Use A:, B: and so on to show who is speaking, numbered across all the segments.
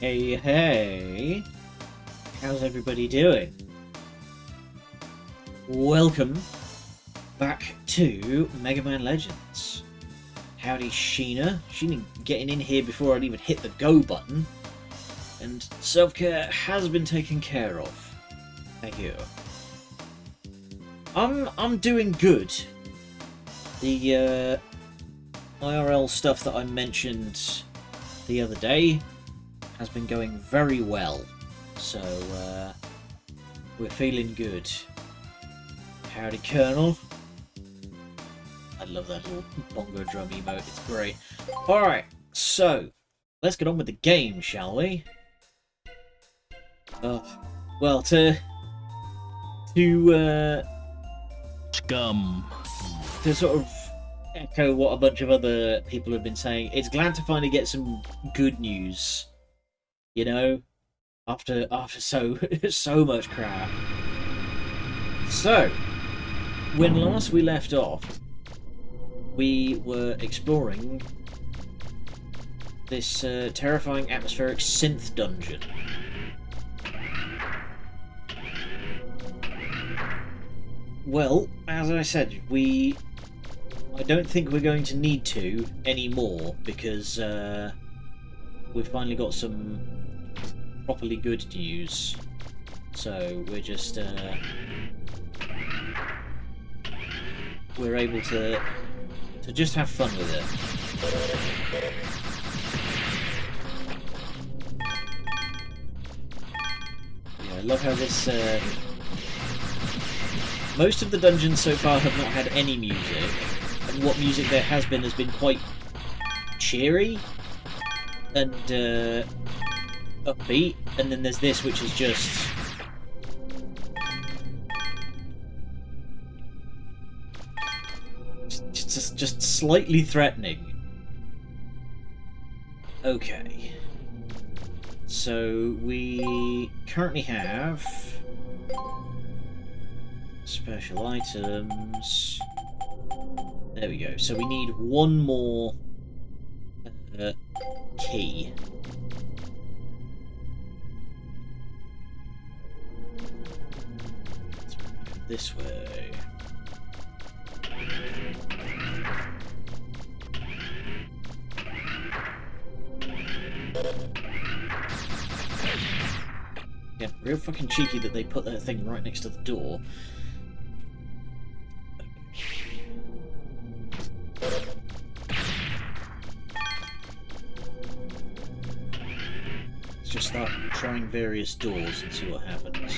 A: Hey, hey! How's everybody doing? Welcome back to Mega Man Legends. Howdy, Sheena. Sheena getting in here before I'd even hit the go button. And self-care has been taken care of. Thank you. I'm doing good. The IRL stuff that I mentioned the other day has been going very well, so we're feeling good. Howdy, Colonel. I love that little bongo drum emote, it's great. Alright, so let's get on with the game, shall we? Well,
B: Scum.
A: to sort of echo what a bunch of other people have been saying, it's glad to finally get some good news. You know, after so much crap. So, when last we left off, we were exploring this terrifying atmospheric synth dungeon. Well, as I said, I don't think we're going to need to anymore because we've finally got some properly good news. So we're just we're able to just have fun with it. Yeah, I love how this most of the dungeons so far have not had any music, and what music there has been quite cheery and upbeat, and then there's this which is just slightly threatening. Okay, so we currently have special items. There we go. So we need one more key. Let's move this way. Yeah, real fucking cheeky that they put that thing right next to the door. Let's just start trying various doors and see what happens.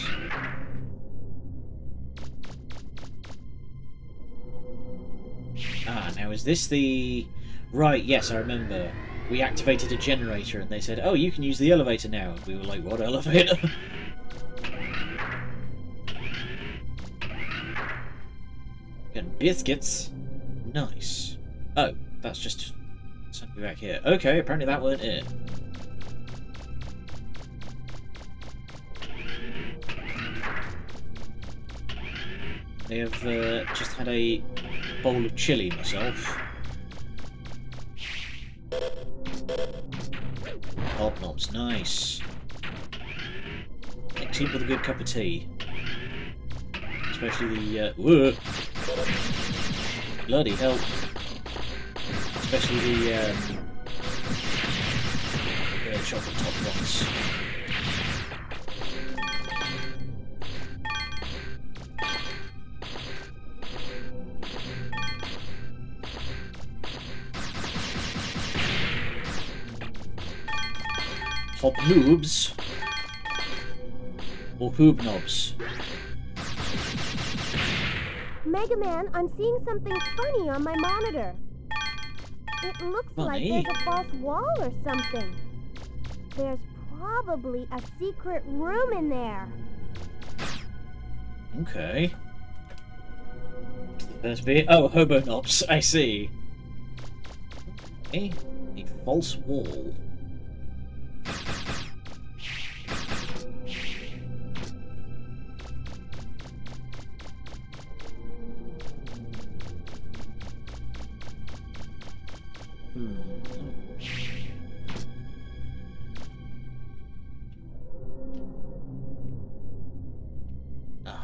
A: Ah, now is this the... Right, yes, I remember. We activated a generator and they said, oh, you can use the elevator now. And we were like, what elevator? Getting biscuits. Nice. Oh, that's just something back here. Okay, apparently that weren't it. I have just had a bowl of chili myself. Hobnobs, nice. Excellent with a good cup of tea. Especially the, whoa! Bloody hell. Especially the chocolate top ones. Hobnoobs or hoobnobs.
C: MegaMan, I'm seeing something funny on my monitor. It looks
A: Funny?
C: like there's a false wall or something. There's probably a secret room in there.
A: Okay. First bit. Oh, hobo knobs. I see. Okay. A false wall.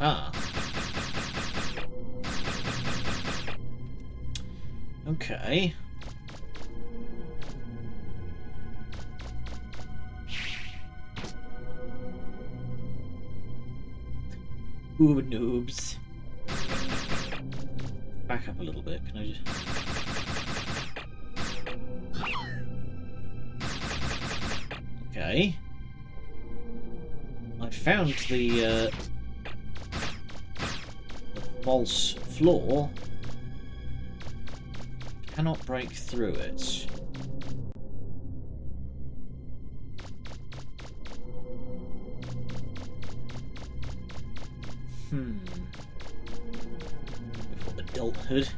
A: Aha. Okay. Ooh, noobs. Back up a little bit, can I just... Okay. I found the false floor. Cannot break through it. Before adulthood.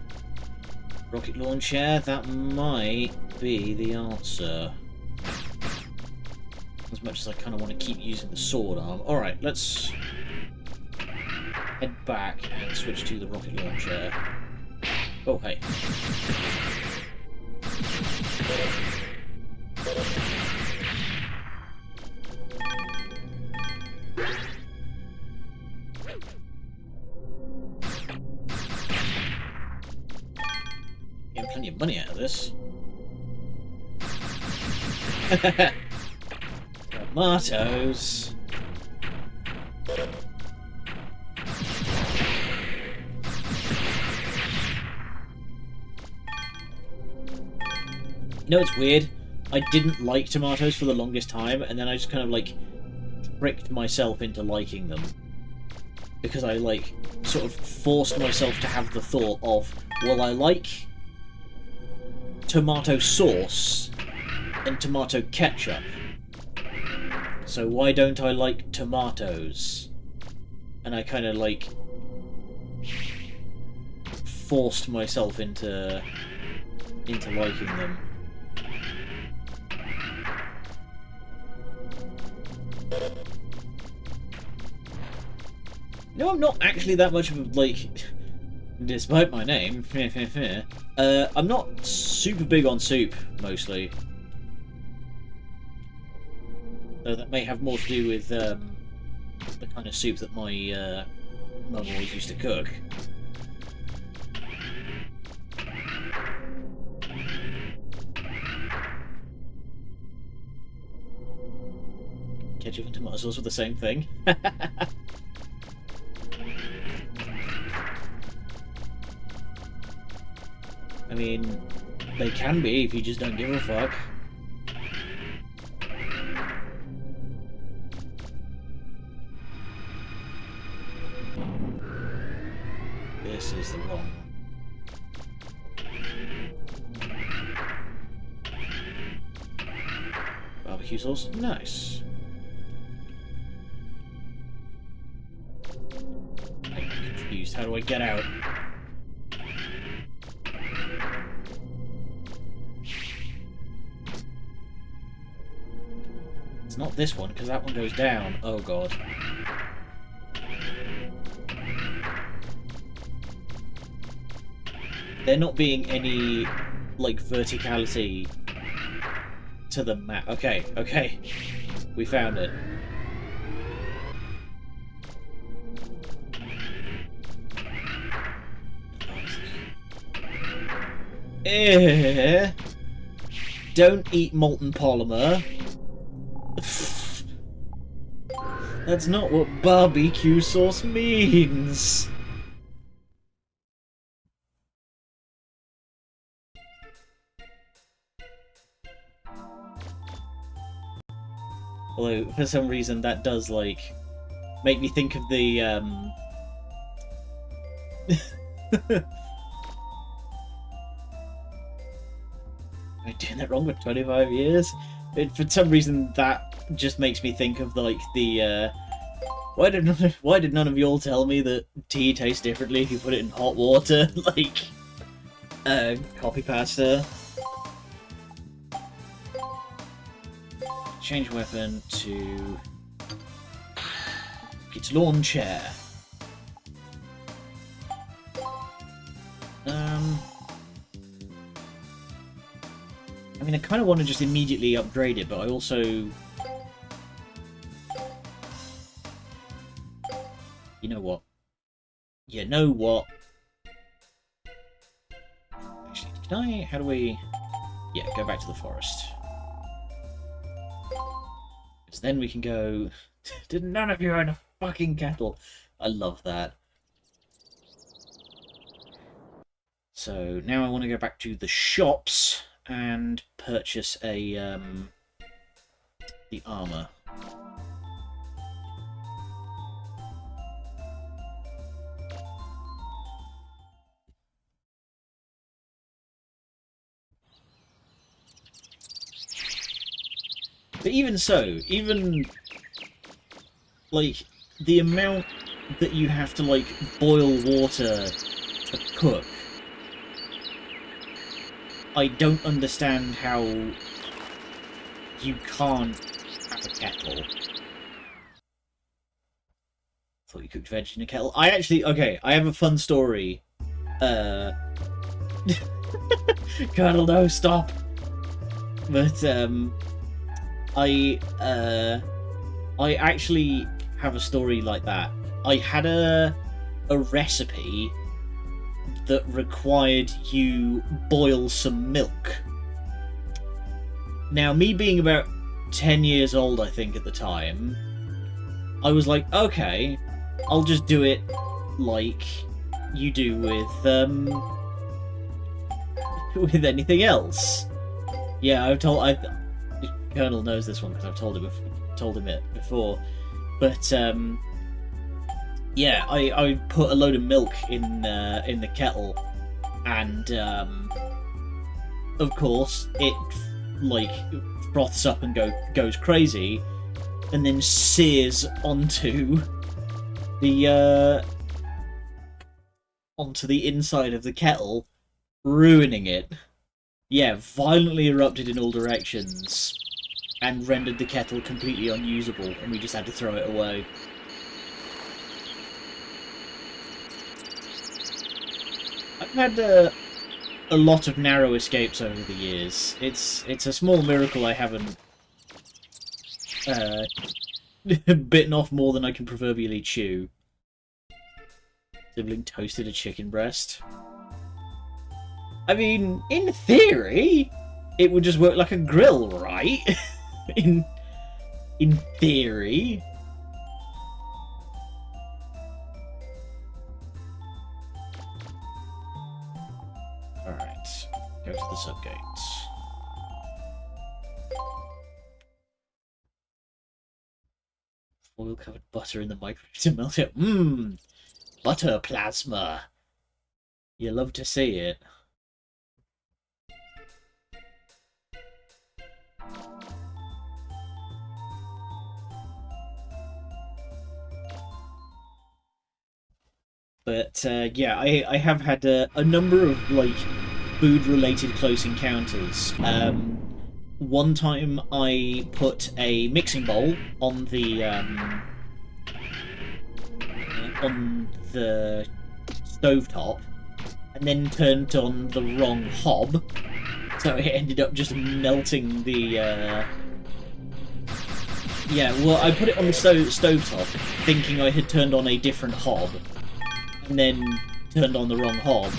A: Rocket launcher, that might be the answer. As much as I kind of want to keep using the sword arm. Alright, let's head back and switch to the rocket launcher. Oh, hey. Getting plenty of money out of this. Tomatoes. You know, it's weird. I didn't like tomatoes for the longest time, and then I just kind of, like, tricked myself into liking them. Because I, like, sort of forced myself to have the thought of, well, I like tomato sauce and tomato ketchup. So why don't I like tomatoes? And I kind of, like, forced myself into liking them. No, I'm not actually that much of a, like, despite my name, I'm not super big on soup, mostly. Though that may have more to do with the kind of soup that my mum always used to cook. Ketchup and tomato sauce were the same thing. I mean, they can be if you just don't give a fuck. This is the wrong. Barbecue sauce? Nice. I'm confused. How do I get out? It's not this one, because that one goes down. Oh god. There not being any, like, verticality to the map. Okay, okay. We found it. Don't eat molten polymer. That's not what barbecue sauce means. Although, for some reason, that does, like, make me think of the, Am I doing that wrong for 25 years? For some reason, that just makes me think of, like, the, why did none of y'all tell me that tea tastes differently if you put it in hot water? Like, copy pasta. Change weapon to its launcher. I mean, I kind of want to just immediately upgrade it, but I also... You know what? You know what? Actually, can I... How do we... Yeah, go back to the forest. Because then we can go... Did none of you own a fucking kettle? I love that. So now I want to go back to the shops and purchase a the armor. But even so, even like the amount that you have to like boil water to cook, I don't understand how you can't have a kettle. Thought you cooked veg in a kettle. I actually, okay, I have a fun story. Colonel, no, stop. But I actually have a story like that. I had a recipe that required you boil some milk. Now, me being about 10 years old, I think, at the time, I was like, okay, I'll just do it like you do with anything else. Yeah, Colonel knows this one because I've told him it before. But yeah, I put a load of milk in the kettle, and of course it like froths up and goes crazy, and then sears onto the inside of the kettle, ruining it. Yeah, violently erupted in all directions and rendered the kettle completely unusable, and we just had to throw it away. I've had a lot of narrow escapes over the years. It's a small miracle I haven't bitten off more than I can proverbially chew. Sibling toasted a chicken breast. I mean, in theory, it would just work like a grill, right? in theory. Alright, go to the subgates. Foil covered butter in the microwave to melt it. Mmm! Butter plasma! You love to see it. But yeah, I have had a number of like food-related close encounters. One time I put a mixing bowl on the stovetop, and then turned on the wrong hob, so it ended up just melting the. Yeah, well, I put it on the stovetop, thinking I had turned on a different hob, and then turned on the wrong hob,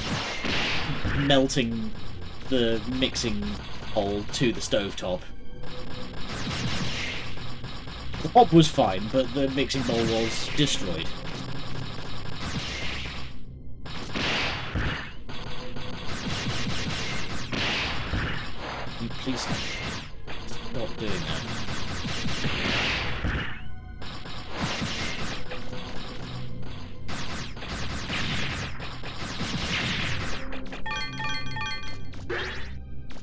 A: melting the mixing bowl to the stovetop. The hob was fine, but the mixing bowl was destroyed. You please stop doing that.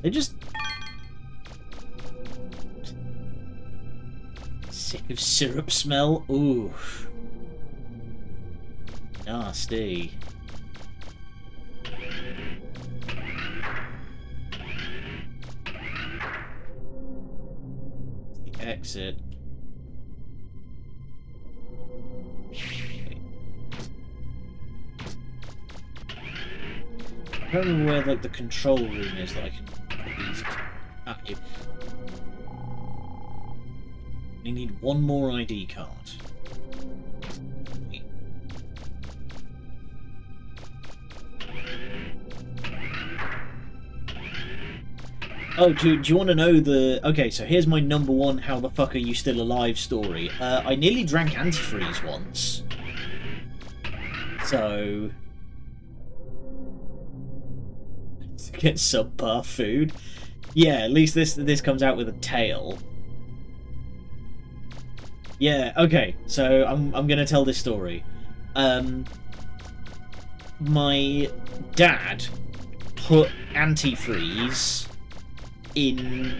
A: They just... Sick of syrup smell? Ooh. Nasty. The exit. I don't remember where like the control room is that I can put these. Ah, here. We need one more ID card. Oh, do you want to know the... Okay, so here's my number one how the fuck are you still alive story. I nearly drank antifreeze once. So... to get subpar food. Yeah, at least this comes out with a tail. Yeah, okay, so I'm gonna tell this story. My dad put antifreeze in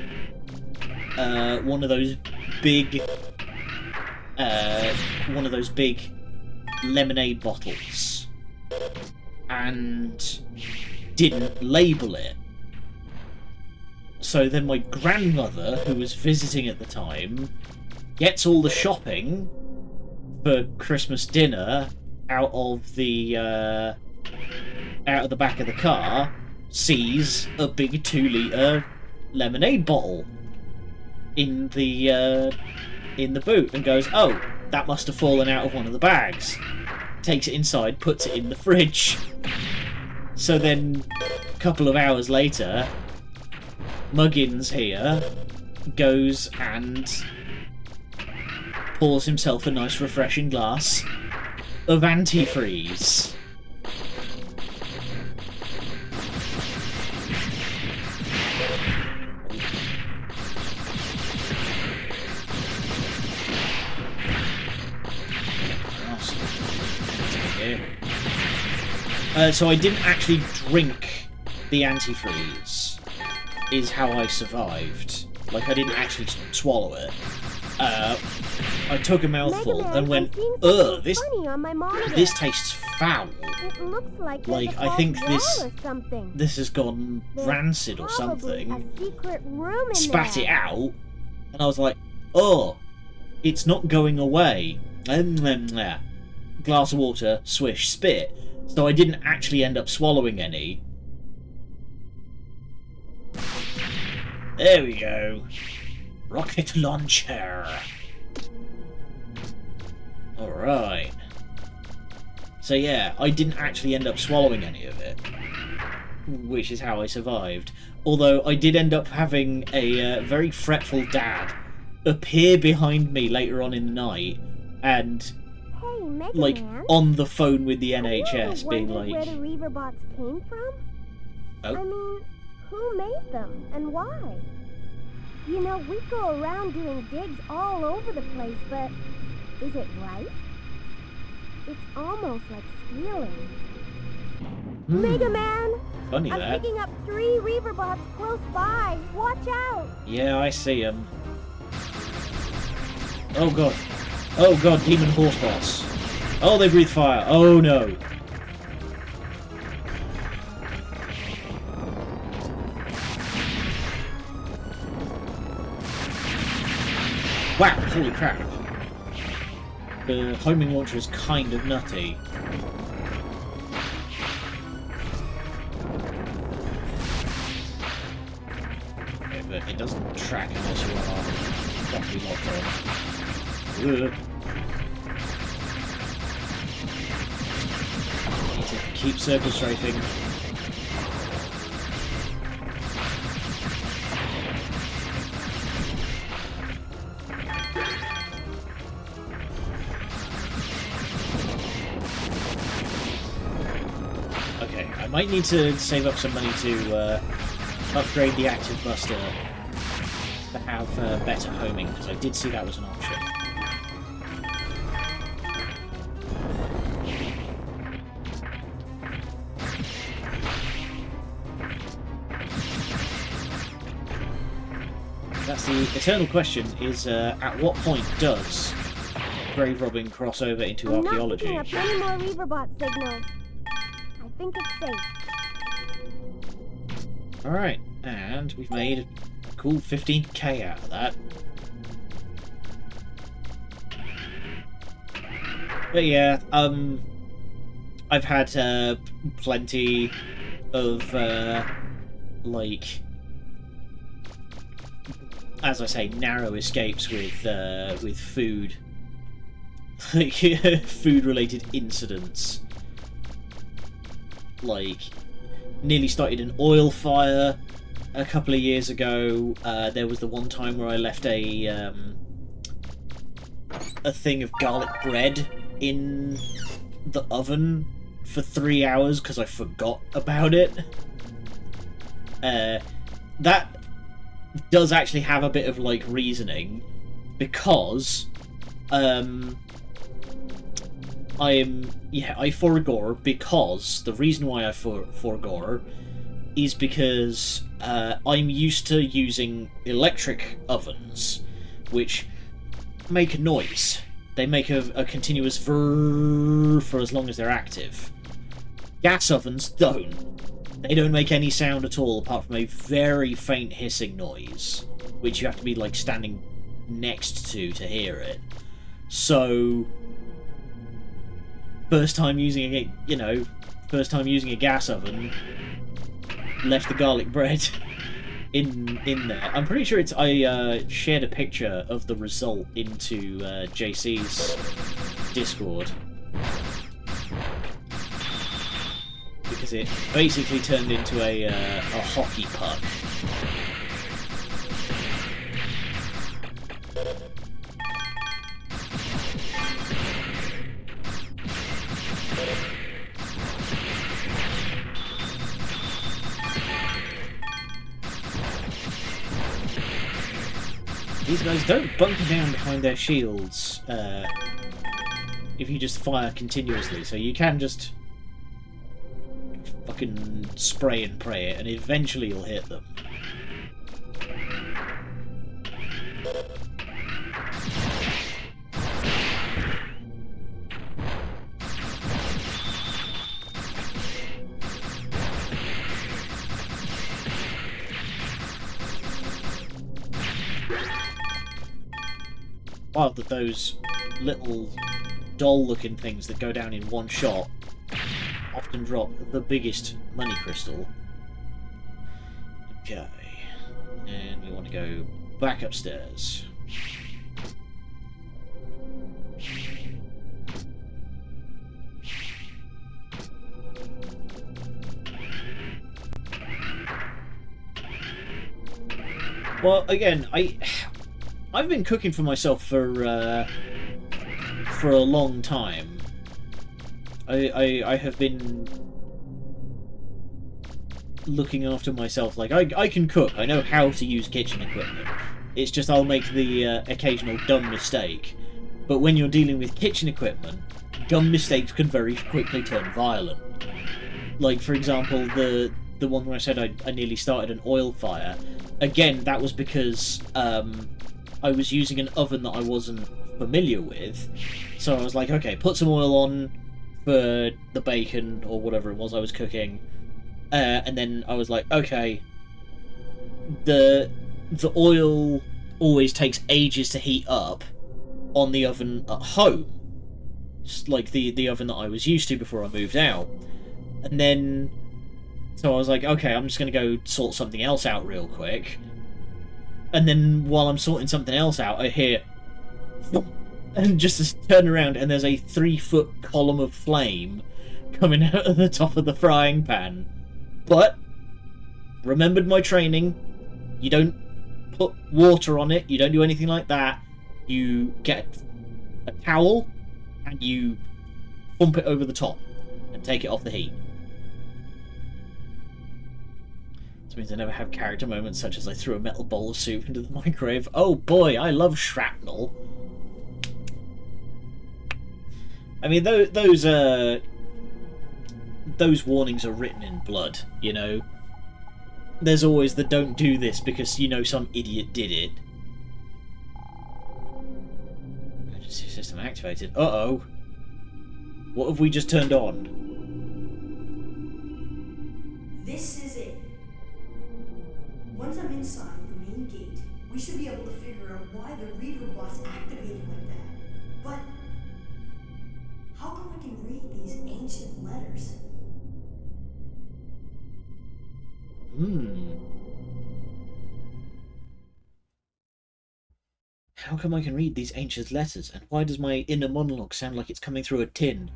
A: one of those big lemonade bottles and didn't label it. So then my grandmother, who was visiting at the time, gets all the shopping for Christmas dinner out of the back of the car, sees a big 2-litre lemonade bottle in the boot and goes, "Oh, that must have fallen out of one of the bags." Takes it inside, puts it in the fridge. So then, a couple of hours later, Muggins here goes and pours himself a nice refreshing glass of antifreeze. So I didn't actually drink the antifreeze, is how I survived. Like, I didn't actually swallow it. I took a mouthful
C: MegaMan,
A: and went,
C: "Ugh,
A: this tastes foul.
C: It looks like
A: Like, I think this
C: this
A: has gone rancid or something."
C: A secret room in
A: Spat
C: there.
A: it out, and I was like, "Oh, it's not going away." Glass of water, swish, spit. So I didn't actually end up swallowing any. There we go. Rocket launcher. Alright. So yeah, I didn't actually end up swallowing any of it, which is how I survived. Although I did end up having a very fretful dad appear behind me later on in the night and,
C: Hey, MegaMan,
A: like, on the phone with the
C: have you ever
A: NHS being
C: wondered
A: like...
C: where the Reaverbots came from?
A: Oh.
C: I mean, who made them and why? You know, we go around doing digs all over the place, but is it right? It's almost like stealing. MegaMan!
A: Funny
C: I'm
A: that.
C: picking up 3 Reaverbots close by. Watch out!
A: Yeah, I see him. Oh god. Oh god, demon horse bots. Oh, they breathe fire. Oh no. Wow, holy crap. The homing launcher is kind of nutty. Okay, but it doesn't track unless you are properly locked on. Ugh. Need to keep circle strafing. Okay, I might need to save up some money to upgrade the active buster to have better homing, because I did see that was an option. That's the eternal question, is at what point does grave robbing cross over into
C: I'm
A: archaeology?
C: not picking up any more Reaverbot signals. I think it's safe.
A: Alright, and we've made a cool 15k out of that. But yeah, I've had plenty of, like, as I say, narrow escapes with food. Like, food-related incidents. Like, nearly started an oil fire a couple of years ago, there was the one time where I left a thing of garlic bread in the oven for 3 hours because I forgot about it. That does actually have a bit of like reasoning, because I forgore, because the reason why I forgore is because I'm used to using electric ovens, which make a noise. They make a continuous vrrr for as long as they're active. Gas ovens don't. They don't make any sound at all, apart from a very faint hissing noise, which you have to be like standing next to hear it. So, first time using a gas oven, left the garlic bread in there. I'm pretty sure I shared a picture of the result into JC's Discord, because it basically turned into a hockey puck. These guys don't bunker down behind their shields if you just fire continuously, so you can just fucking spray and pray it, and eventually you'll hit them. Wild that those little doll-looking things that go down in one shot often drop the biggest money crystal. Okay, and we want to go back upstairs. Well, again, I've been cooking for myself for a long time. I have been looking after myself. Like, I can cook. I know how to use kitchen equipment. It's just I'll make the occasional dumb mistake. But when you're dealing with kitchen equipment, dumb mistakes can very quickly turn violent. Like, for example, the one where I said I nearly started an oil fire. Again, that was because I was using an oven that I wasn't familiar with. So I was like, okay, put some oil on for the bacon or whatever it was I was cooking, and then I was like, okay, the oil always takes ages to heat up on the oven at home, just like the oven that I was used to before I moved out. And then so I was like, okay, I'm just gonna go sort something else out real quick. And then while I'm sorting something else out, I hear and just turn around, and there's a 3-foot column of flame coming out of the top of the frying pan. But remembered my training. You don't put water on it. You don't do anything like that. You get a towel and you pump it over the top and take it off the heat. This means I never have character moments such as I threw a metal bowl of soup into the microwave. Oh boy, I love shrapnel. I mean, those warnings are written in blood, you know? There's always the don't do this because, you know, some idiot did it. Emergency system activated. Uh-oh. What have we just turned on?
B: This is it. Once I'm inside the main gate, we should be able to figure out why the Reaver boss activated like that. But how come I can read these ancient letters?
A: How come I can read these ancient letters, and why does my inner monologue sound like it's coming through a tin?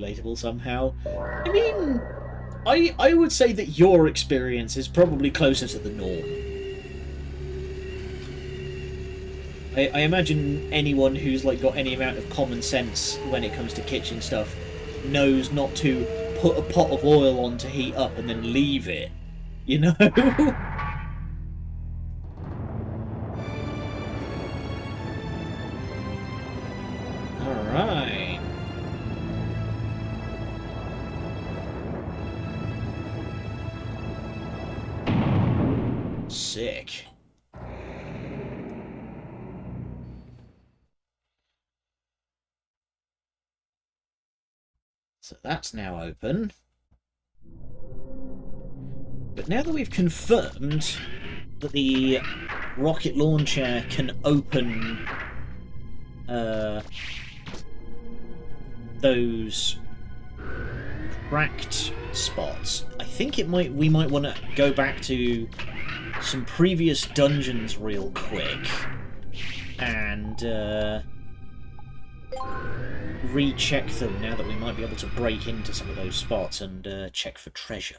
A: relatable somehow. I mean, I would say that your experience is probably closer to the norm. I imagine anyone who's like got any amount of common sense when it comes to kitchen stuff knows not to put a pot of oil on to heat up and then leave it, you know? Alright. Sick. So that's now open. But now that we've confirmed that the rocket launcher can open those cracked spots, I think we might want to go back to some previous dungeons real quick and recheck them now that we might be able to break into some of those spots and check for treasure.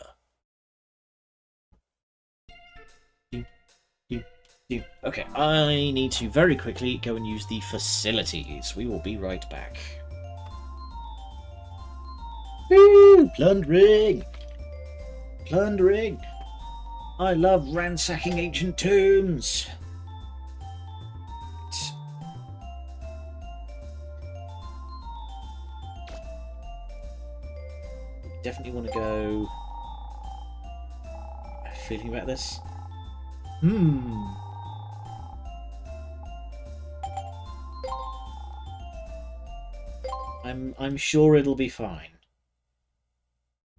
A: Okay, I need to very quickly go and use the facilities. We will be right back. Woo! Plundering! Plundering! I love ransacking ancient tombs! Definitely want to go... Feeling about this? I'm sure it'll be fine.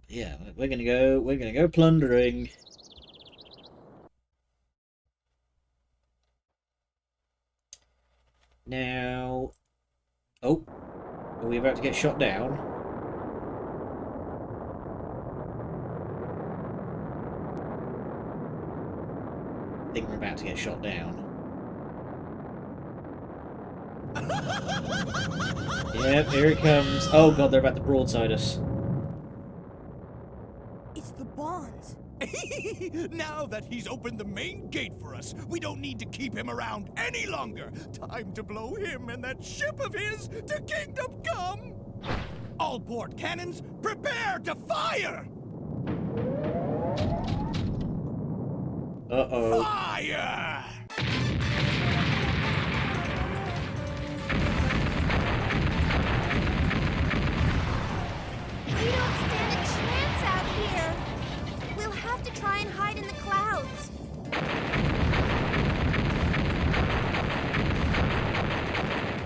A: Yeah, we're gonna go plundering. Now, oh, are we about to get shot down? I think we're about to get shot down. Yep, here it comes. Oh god, they're about to broadside us.
B: It's the bonds.
D: Now that he's opened the main gate for us, we don't need to keep him around any longer. Time to blow him and that ship of his to Kingdom Come! All port cannons, prepare to fire!
A: Uh-oh.
D: Fire!
C: We don't stand a chance out here. We'll have to try and hide in the clouds.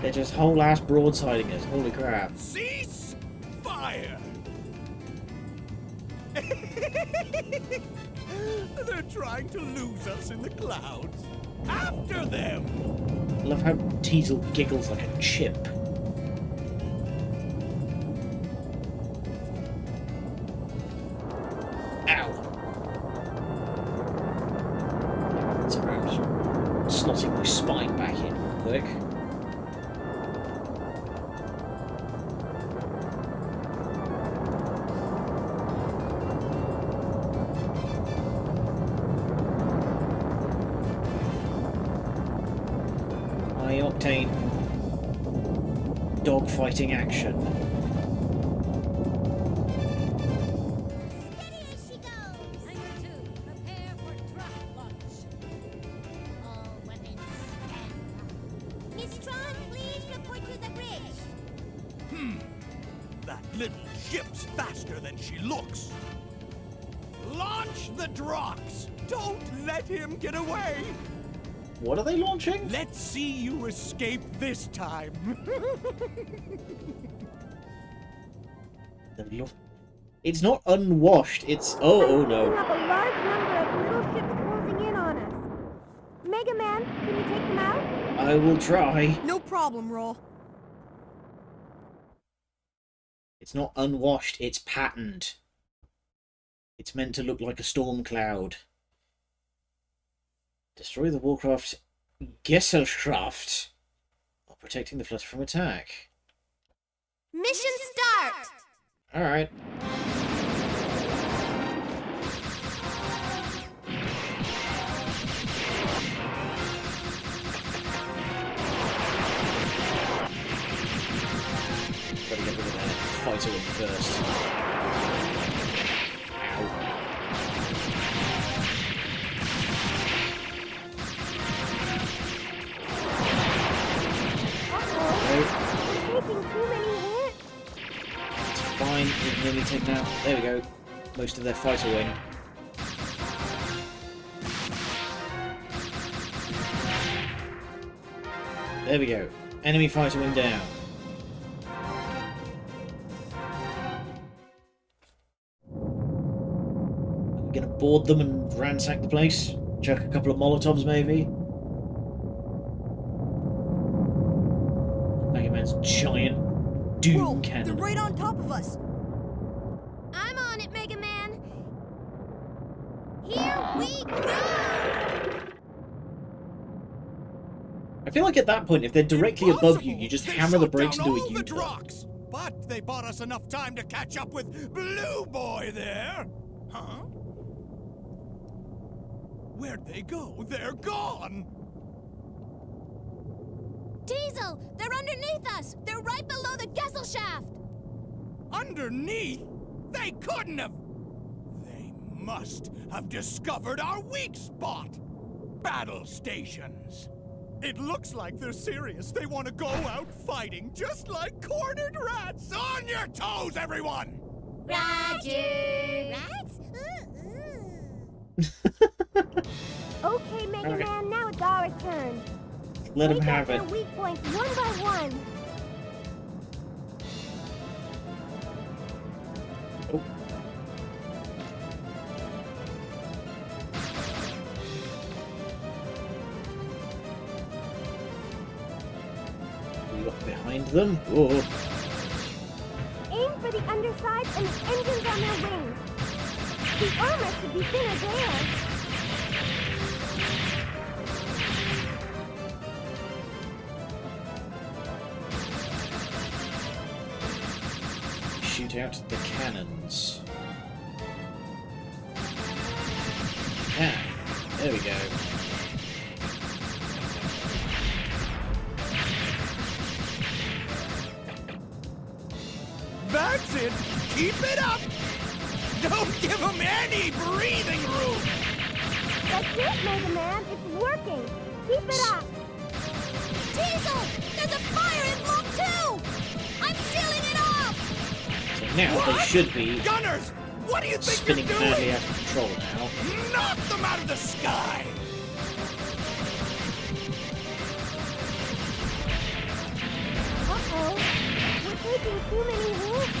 A: They're just whole ass broadsiding us. Holy crap.
D: Cease fire! They're trying to lose us in the clouds. After them!
A: I love how Teasel giggles like a chimp. Ow! Sorry, I'm just slotting my spine back in real quick. High-octane dogfighting action.
C: Steady as she goes.
E: Hangar 2, prepare for truck launch. All weapons stand by.
C: Miss Tron, please report to the bridge.
D: That little ship's faster than she looks. Launch the Drox! Don't let him get away!
A: What are they launching?
D: Let's see you escape this time.
A: It's not unwashed, it's... Oh
C: We
A: no.
C: have a large number of little ships closing in on us. MegaMan, can you take them out?
A: I will try.
B: No problem, Roll.
A: It's not unwashed, it's patterned. It's meant to look like a storm cloud. Destroy the Warcraft Gesellschaft while protecting the flutter from attack.
C: Mission start!
A: Alright. Gotta get rid of that fighter in first.
C: Uh-oh. Taking too many hits.
A: It's fine, we've nearly taken out. There we go. Most of their fighter wing. There we go. Enemy fighter wing down. We're gonna board them and ransack the place. Chuck a couple of Molotovs, maybe. MegaMan's giant doom
B: Whoa,
A: cannon.
B: they're right on top of us.
C: I'm on it, MegaMan. Here we go!
A: I feel like at that point, if they're directly above you,
D: Impossible!
A: you just
D: They
A: hammer the
D: shot
A: brakes
D: down
A: into a
D: all the
A: U-turn.
D: Drox. But they bought us enough time to catch up with Blue Boy there. Huh? Where'd they go? They're gone!
E: Diesel! They're underneath us! They're right below the Gesellschaft!
D: Underneath? They couldn't have! They must have discovered our weak spot! Battle stations! It looks like they're serious. They want to go out fighting just like cornered rats! On your toes, everyone!
E: Roger! Rats?
C: Okay, MegaMan, now it's our turn.
A: Let him
C: Take out
A: have
C: their
A: it.
C: weak points one by one.
A: Oh. We got behind them. Oh.
C: Aim for the underside and the engines on their wings. The armor should be thinner there.
A: Shoot out the cannons. Ah, there we go.
D: That's it! Keep it up! Don't give them any breathing room!
C: That's it, MegaMan. It's working. Keep it up.
E: Diesel! There's a fire in Block 2! I'm sealing it off!
A: So now they should be
D: Gunners! What do you think
A: spinning
D: you're
A: madly
D: doing?
A: out of control now.
D: Knock them out of the sky!
C: Uh-oh. We're taking too many hits.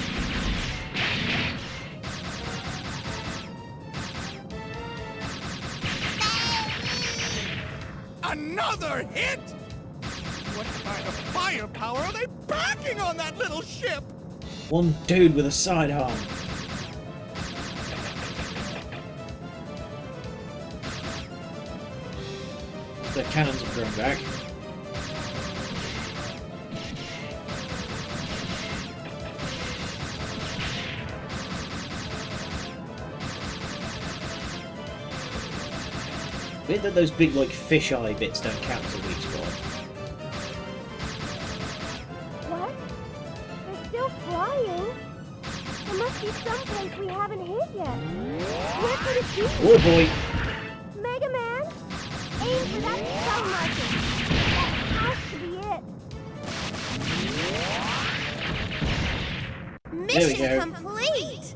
D: Another hit? What kind of firepower are they packing on that little ship?
A: One dude with a sidearm. The cannons have grown back. Weird that those big, like, fisheye bits don't count as a weak spot.
C: What? They're still flying? There must be some place we haven't hit yet. Where could it be?
A: Oh boy!
C: MegaMan? Aim for that sun marker. That has to be it.
A: There we go.
C: Complete!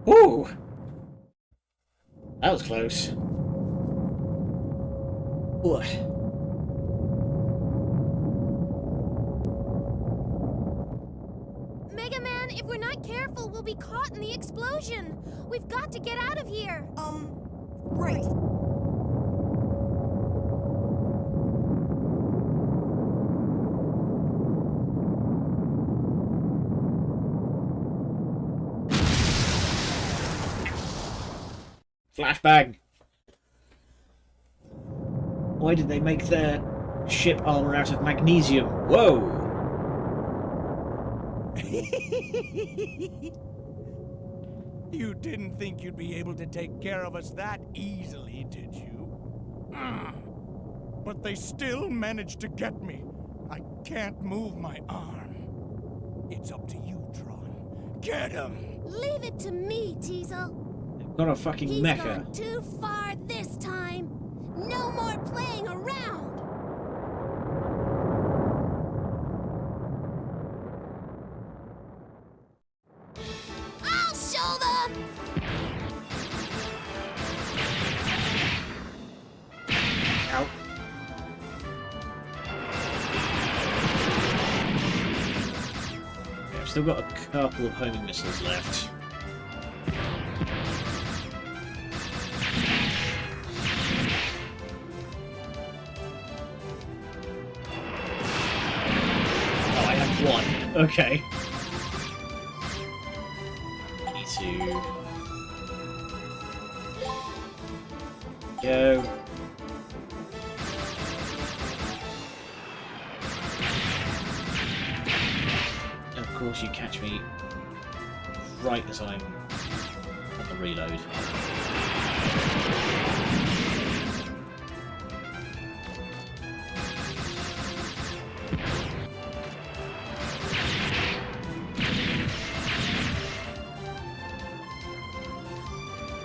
A: Ooh! That was close. Ugh.
E: MegaMan, if we're not careful, we'll be caught in the explosion! We've got to get out of here!
B: Right.
A: Flashbang! Why did they make their ship armor out of magnesium? Whoa!
D: You didn't think you'd be able to take care of us that easily, did you? But they still managed to get me. I can't move my arm. It's up to you, Tron. Get him!
E: Leave it to me, Teasel.
A: Got a fucking
E: He's
A: mecha.
E: gone too far this time. No more playing around. I'll show them.
A: Ow. Okay, I've still got a couple of homing missiles left. Oh, I have one. Okay. Need to go. Of course, you catch me right as I'm on the reload.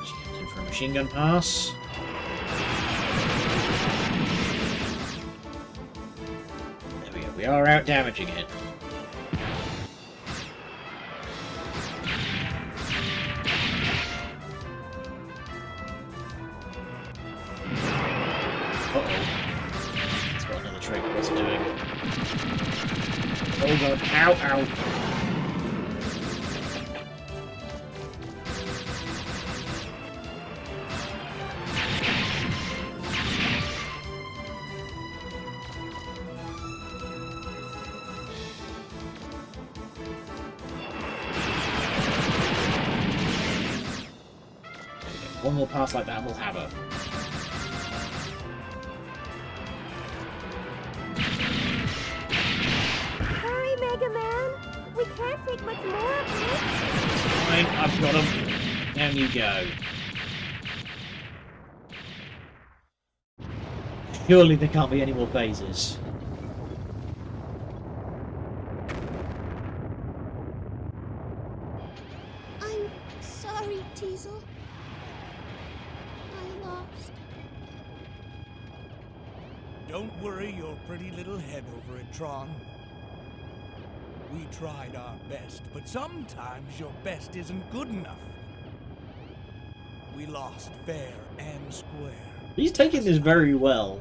A: She comes in for a machine gun pass. There we go. We are out damaging it. Uh-oh. It's got another trick. What's it doing? Oh god. Ow, ow. One more pass like that and we'll have her.
C: Hurry, MegaMan! We can't take much more of this.
A: Fine, I've got him. Down you go. Surely there can't be any more phases.
E: I'm sorry, Teasel. I lost.
D: Don't worry your pretty little head over it, Tron. We tried our best, but sometimes your best isn't good enough. We lost fair and square.
A: He's taking this very well.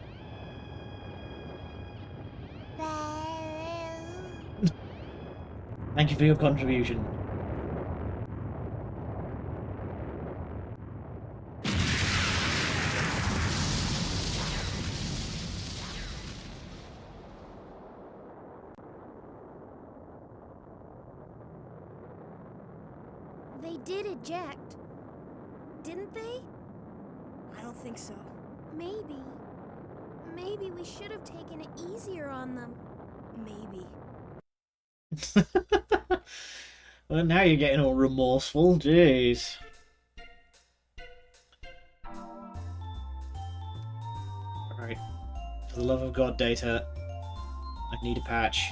A: Thank you for your contribution.
E: They did eject, didn't they?
B: I don't think so.
E: Maybe we should have taken it easier on them.
B: Maybe.
A: Well, now you're getting all remorseful. Jeez. Alright. For the love of God, Data. I need a patch.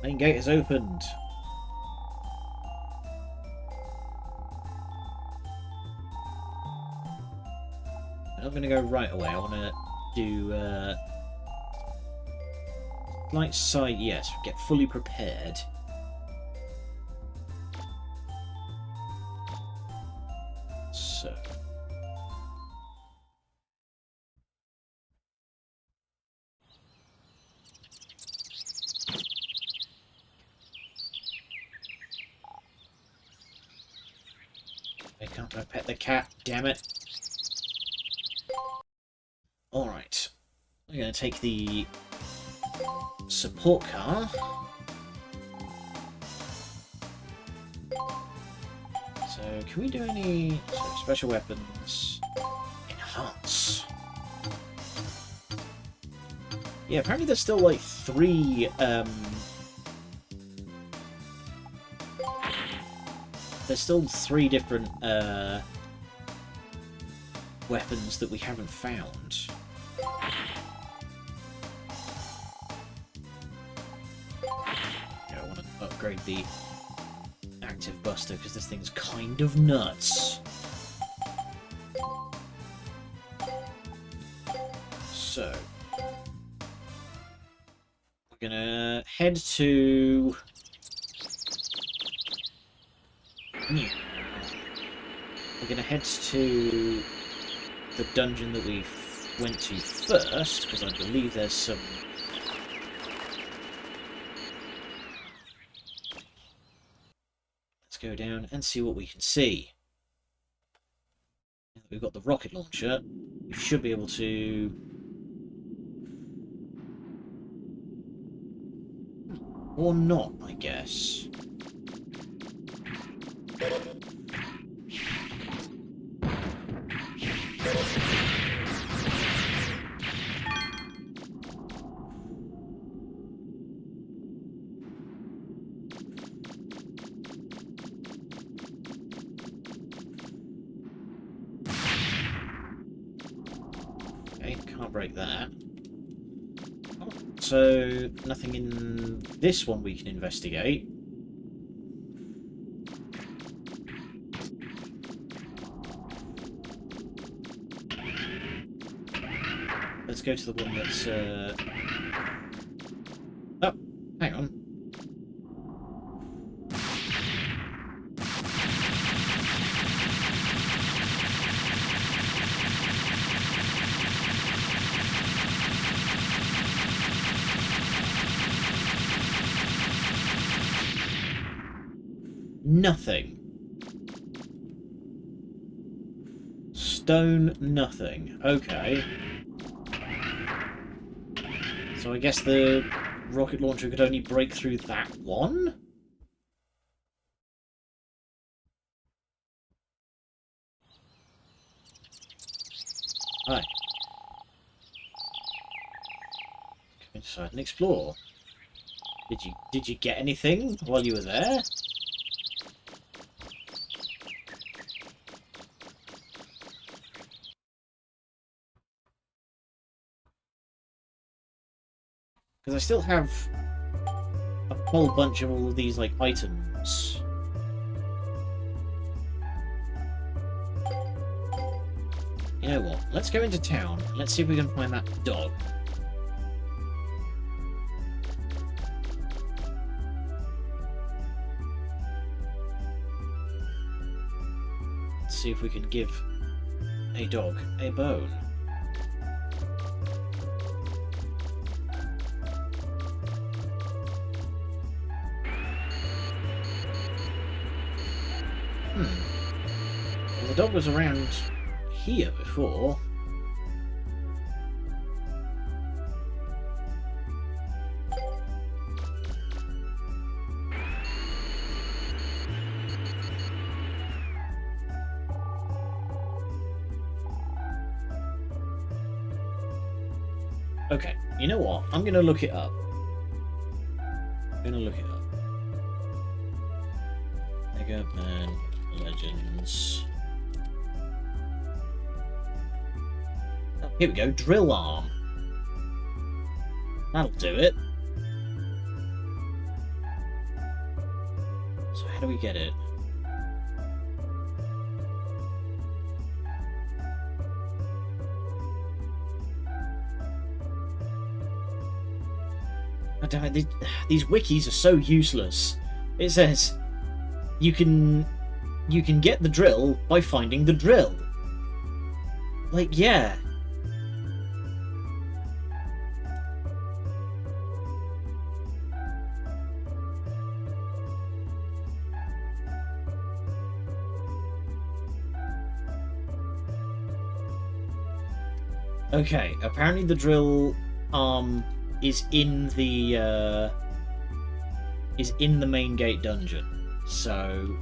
A: Main gate is opened. I'm not going to go right away. I want to do light side. Yes, get fully prepared. So. I can't go pet the cat, damn it. Alright. We're going to take the support car. So, can we do any special weapons? Enhance. Yeah, apparently there's still like 3 there's still 3 different weapons that we haven't found. Yeah, I want to upgrade the active buster because this thing's kind of nuts. So we're gonna head to we're gonna head to the dungeon that we went to first, because I believe there's some... Let's go down and see what we can see. Now that we've got the rocket launcher, we should be able to... Or not, I guess. Can't break that. Oh, so, nothing in this one we can investigate. Let's go to the one that's... Oh, hang on. Nothing. Stone, nothing. Okay. So I guess the rocket launcher could only break through that one? Hi. Come inside and explore. Did you get anything while you were there? Because I still have a whole bunch of all of these, like, items. You know what? Let's go into town. Let's see if we can find that dog. Let's see if we can give a dog a bone. Well, the dog was around here before. Okay, you know what? I'm gonna look it up. MegaMan Legends. Oh, here we go, drill arm. That'll do it. So how do we get it? Oh, damn it, these wikis are so useless. It says you can get the drill by finding the drill. Like, yeah. Okay, apparently the drill arm is in the main gate dungeon. So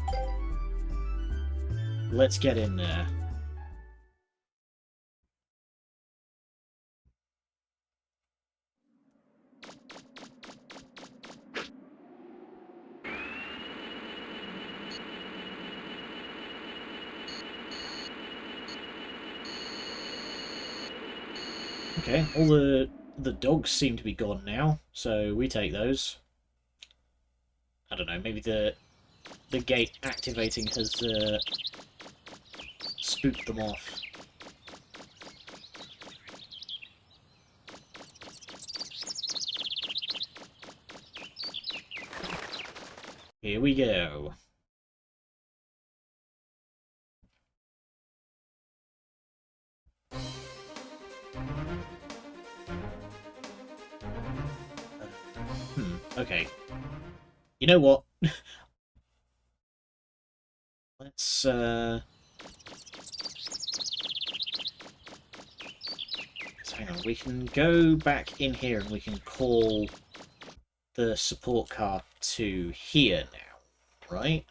A: let's get in there. Okay, all the dogs seem to be gone now, so we take those. I don't know, maybe the gate activating has spooked them off. Here we go. Okay. You know what? Let's, hang on, we can go back in here and we can call the support car to here now, right?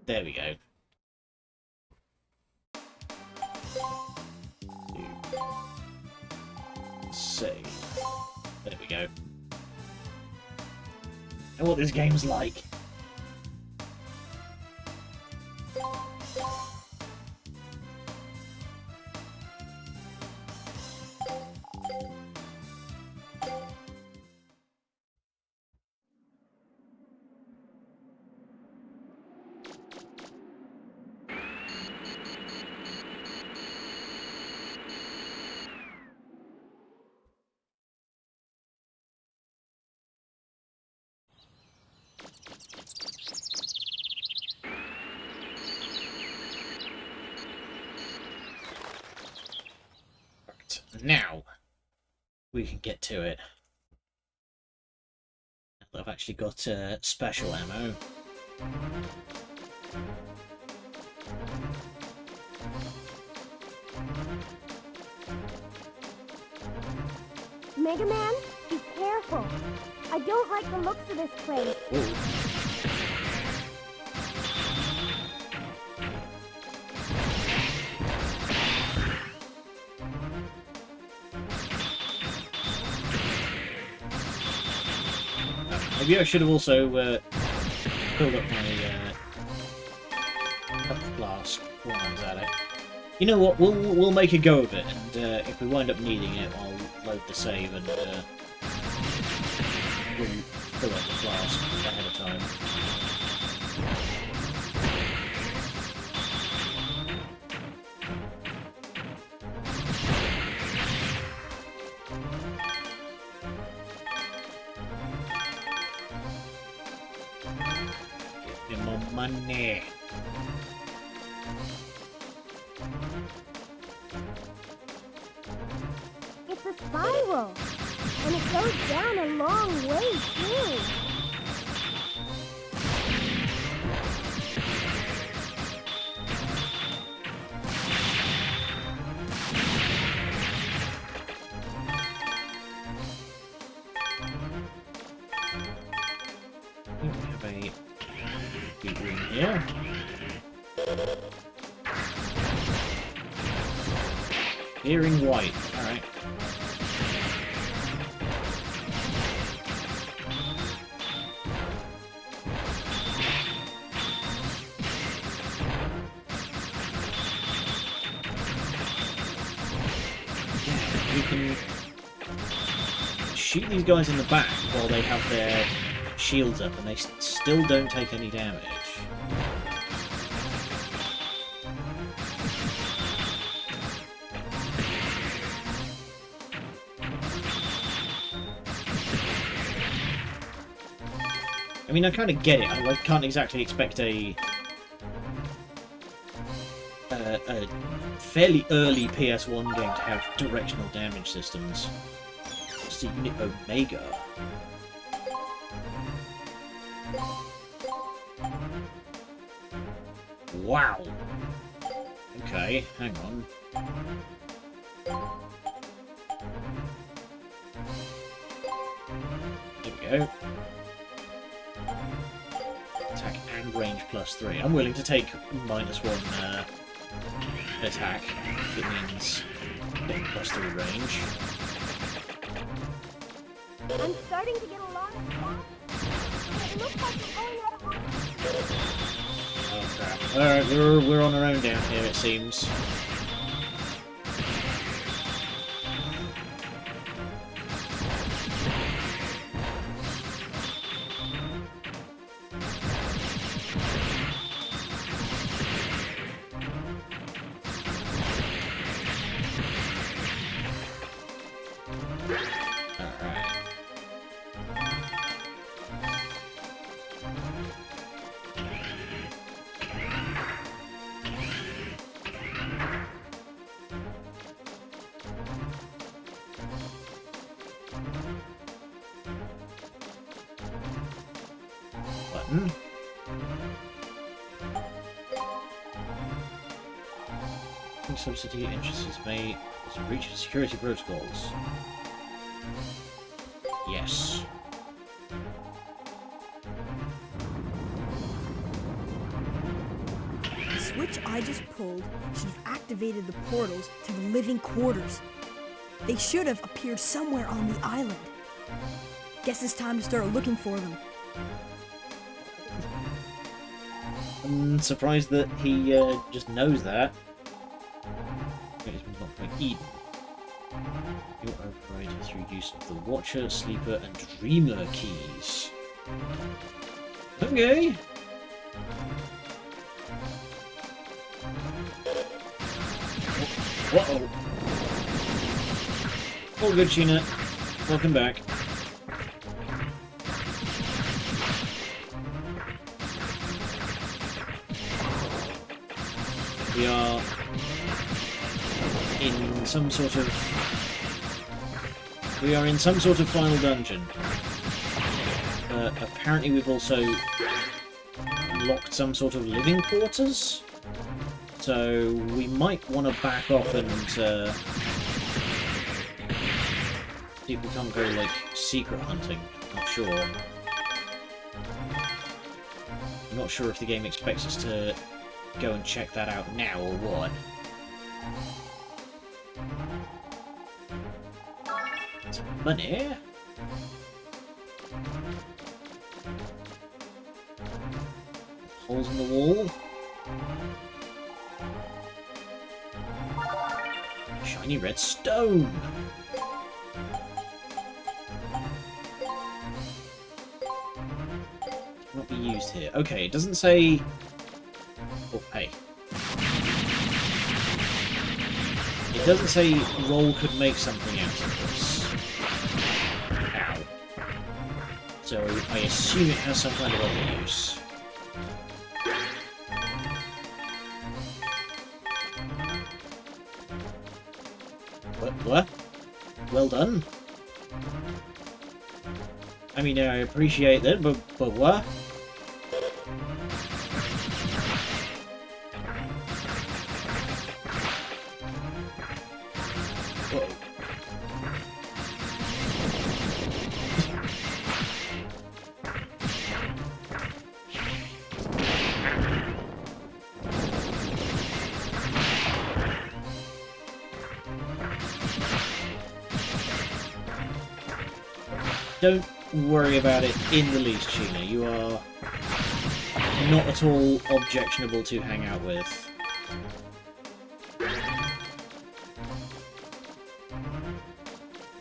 A: There we go. Save. There we go. Know what this game's like. Now we can get to it. I've actually got special ammo.
C: MegaMan, be careful. I don't like the looks of this place.
A: Ooh. Maybe I should have also filled up my flask while I was at it. You know what? We'll make a go of it, and if we wind up needing it, I'll load the save and we'll fill up the flask ahead of time. Give me more money.
C: It's a spiral, and it goes down a long way, too.
A: We have a big room here. Hearing white. Alright. You can shoot these guys in the back while they have their shields up and they still don't take any damage. I mean, I kind of get it. I can't exactly expect a fairly early PS1 game to have directional damage systems. What's the unit Omega? Wow. Okay, hang on. There we go. Attack and range +3. I'm willing to take -1 attack if it means getting +3 range.
C: I'm starting to get a lot of stuff. It looks like we're going out of line.
A: Alright, we're on our own down here, it seems. Button. Subsidy interests may breach of security protocols. Yes.
B: The switch I just pulled, she's activated the portals to the living quarters. They should have appeared somewhere on the island. Guess it's time to start looking for them.
A: I'm surprised that he just knows that. It's not by Eden. You're overridden through use of the Watcher, Sleeper, and Dreamer keys. Okay. Uh-oh. All good, Sheena. Welcome back. We are in some sort of... We are in some sort of final dungeon. Apparently we've also unlocked some sort of living quarters. So we might want to back off and see if we can't go, like, secret hunting. Not sure. I'm not sure if the game expects us to go and check that out now or what. Some money. Holes in the wall. Shiny red stone. Cannot be used here. Okay, it doesn't say... Oh, hey. It doesn't say roll could make something out of this. Ow. So I assume it has some kind of other use. What? Well done. I mean, I appreciate that, but what? Don't worry about it in the least, Sheena. You are not at all objectionable to hang out with.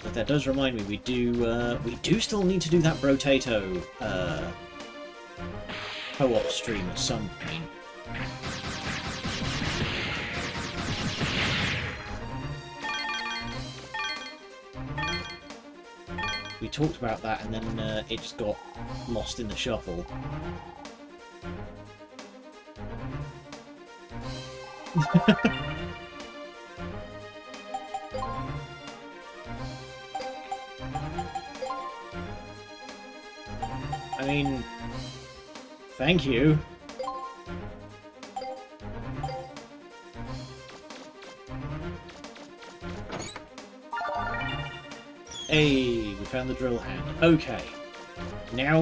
A: But that does remind me, we do still need to do that Brotato co-op stream at some point. We talked about that, and then it just got lost in the shuffle. I mean, thank you. Hey, we found the drill hand. Okay. Now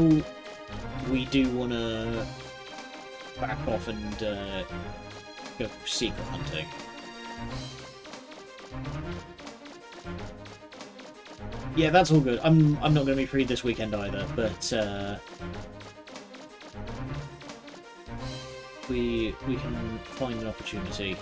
A: we do want to back off and go secret hunting. Yeah, that's all good. I'm not going to be free this weekend either, but we can find an opportunity.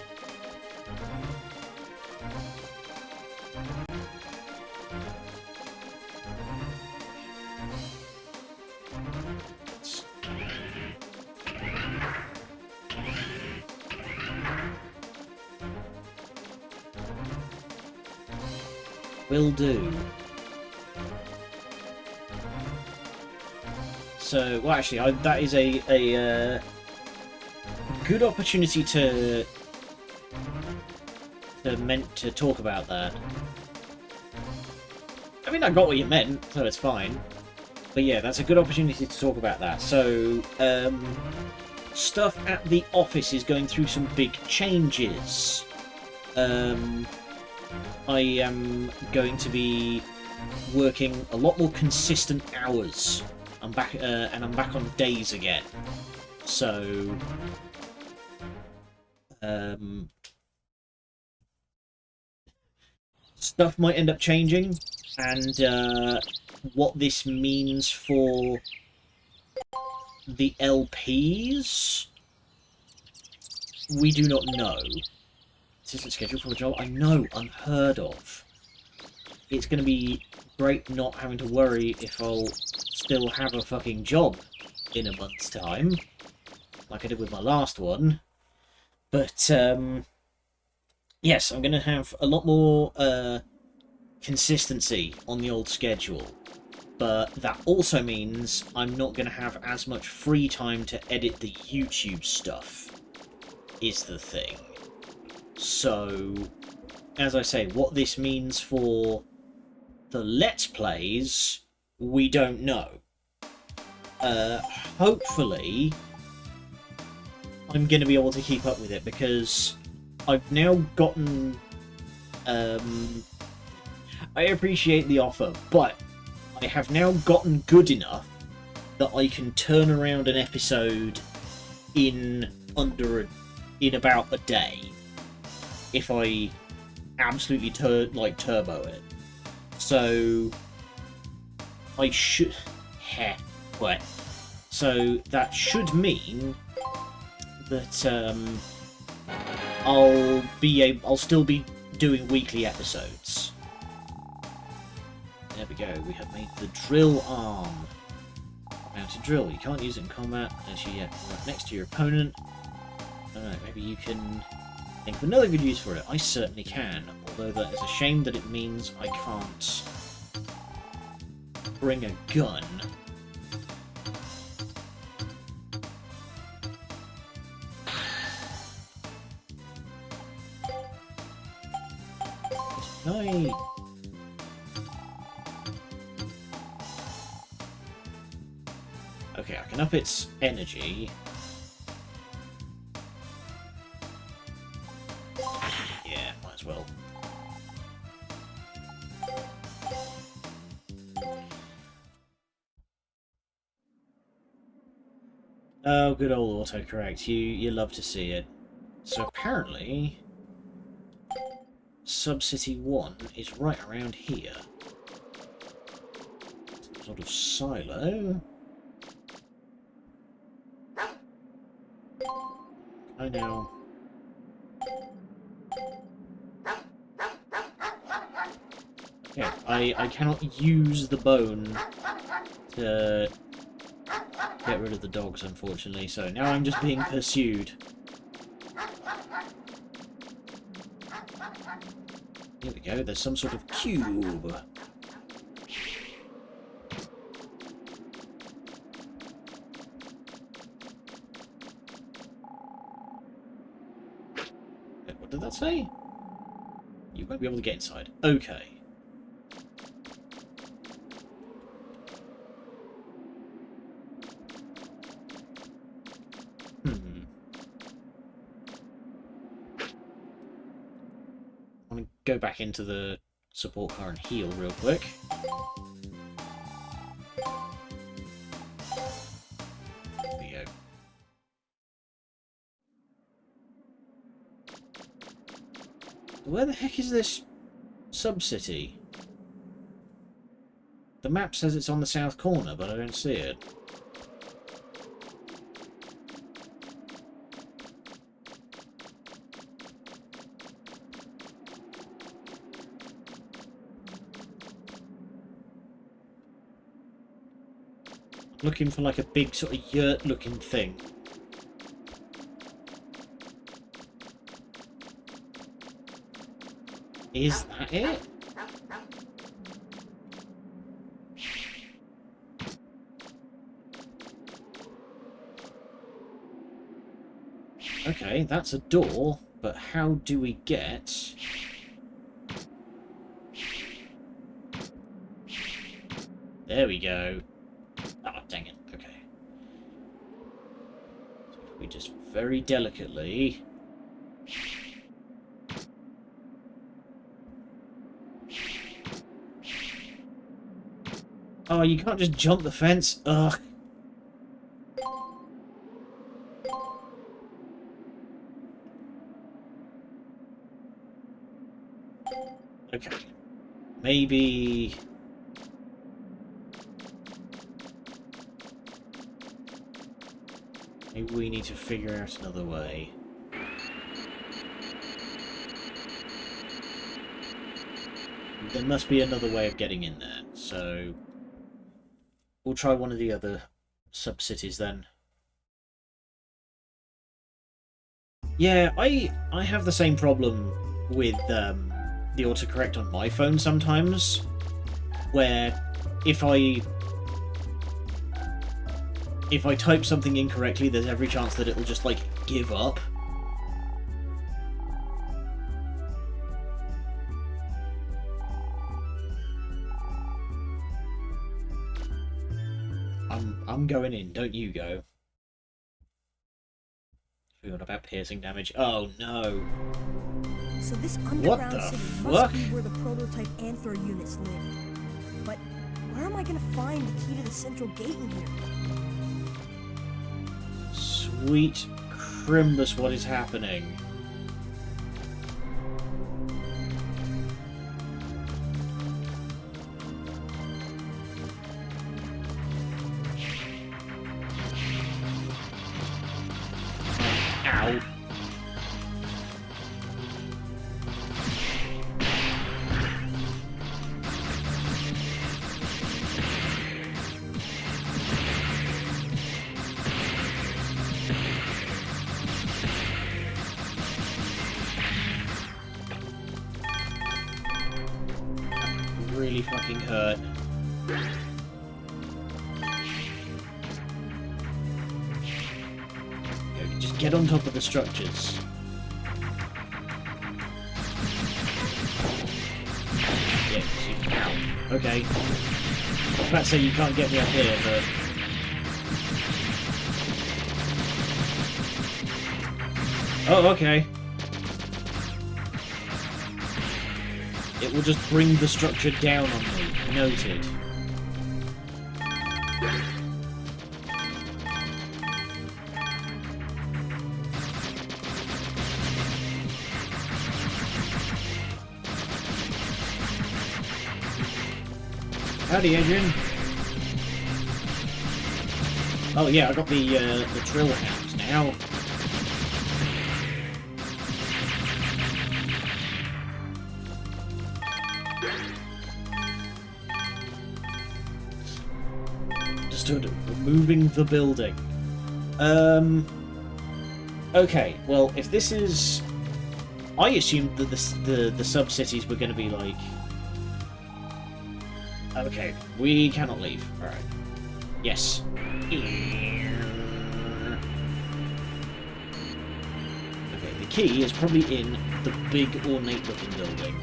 A: Will do. So, well, actually, that is a good opportunity to talk about that. I mean, I got what you meant, so it's fine. But yeah, that's a good opportunity to talk about that. So, stuff at the office is going through some big changes. I am going to be working a lot more consistent hours. I'm back, and I'm back on days again. So, stuff might end up changing, and what this means for the LPs, we do not know. Assistant schedule for a job? I know, unheard of. It's going to be great not having to worry if I'll still have a fucking job in a month's time, like I did with my last one. But, yes, I'm going to have a lot more consistency on the old schedule. But that also means I'm not going to have as much free time to edit the YouTube stuff, is the thing. So, as I say, what this means for the Let's Plays, we don't know. Hopefully, I'm going to be able to keep up with it, because I've now gotten... I appreciate the offer, but I have now gotten good enough that I can turn around an episode in about a day. If I absolutely turbo it. So I should so that should mean that I'll still be doing weekly episodes. There we go, we have made the drill arm. Mounted drill, you can't use it in combat unless you get right next to your opponent. I don't know, maybe you can think of another good use for it. I certainly can, although that is a shame that it means I can't bring a gun. No. Okay, I can up its energy. Yeah, might as well. Oh, good old autocorrect. You love to see it. So apparently, Sub-City 1 is right around here. Some sort of silo. I know. Yeah, I cannot use the bone to get rid of the dogs, unfortunately, so now I'm just being pursued. Here we go, there's some sort of cube. What did that say? You won't be able to get inside. Okay. I want to go back into the support car and heal real quick. There we go. Where the heck is this sub-city? The map says it's on the south corner, but I don't see it. Looking for like a big sort of yurt-looking thing. Is that it? Okay, that's a door, but how do we get... There we go. Ah, dang it. Okay. So if we just very delicately... Oh, you can't just jump the fence? Ugh. Okay. Maybe... Maybe we need to figure out another way. There must be another way of getting in there, so... We'll try one of the other sub-cities then. Yeah, I have the same problem with the autocorrect on my phone sometimes, where if I type something incorrectly, there's every chance that it'll just, like, give up. I'm going in, don't you go. What about piercing damage? Oh no.
B: So this
A: What
B: underground
A: the
B: city
A: fuck?
B: must be where the prototype Anthro units live. But where am I gonna find the key to the central gate in here?
A: Sweet Crimbus, what is happening? Ow. Really fucking hurt. Just get on top of the structures. Yeah, see, ow. Okay. I was about to say you can't get me up here, but... Oh, okay. It will just bring the structure down on me. Noted. Howdy, Adrian. Oh yeah, I got the drill hounds now. Understood. Removing the building. Okay. Well, if this is, I assumed that the sub cities were going to be like. Okay, we cannot leave. Alright. Yes. Okay, the key is probably in the big ornate looking building.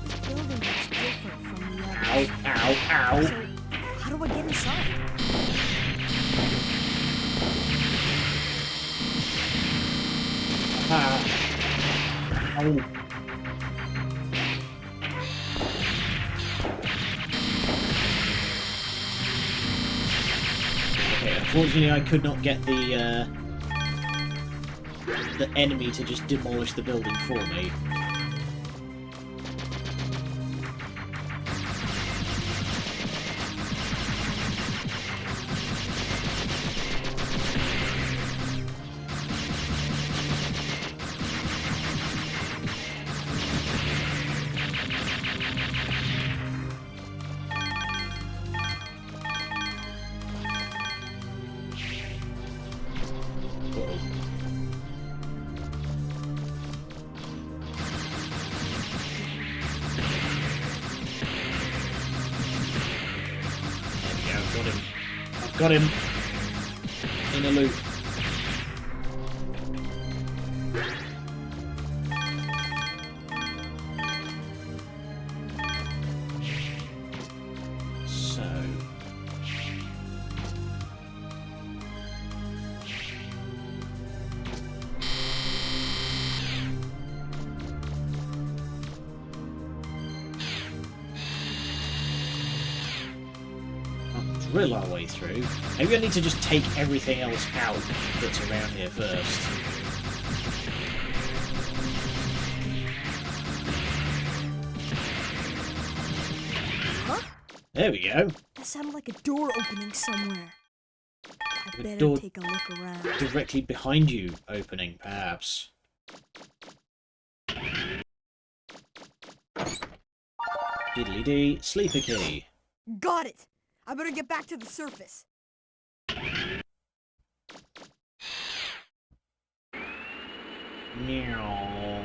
B: This building looks different from the others.
A: Ow, ow, ow.
B: So, how do I get inside?
A: Ah. Ow. Unfortunately, I could not get the enemy to just demolish the building for me. Got him. I've got him. In a loop. So... drill our way through. Maybe I need to just take everything else out that's around here first.
B: Huh?
A: There we go.
B: That sounded like a door opening somewhere. I
A: The
B: better
A: door
B: take a look around.
A: directly behind you opening, perhaps. Diddly-dee, sleeper key.
B: Got it! I better get back to the surface.
A: Meow.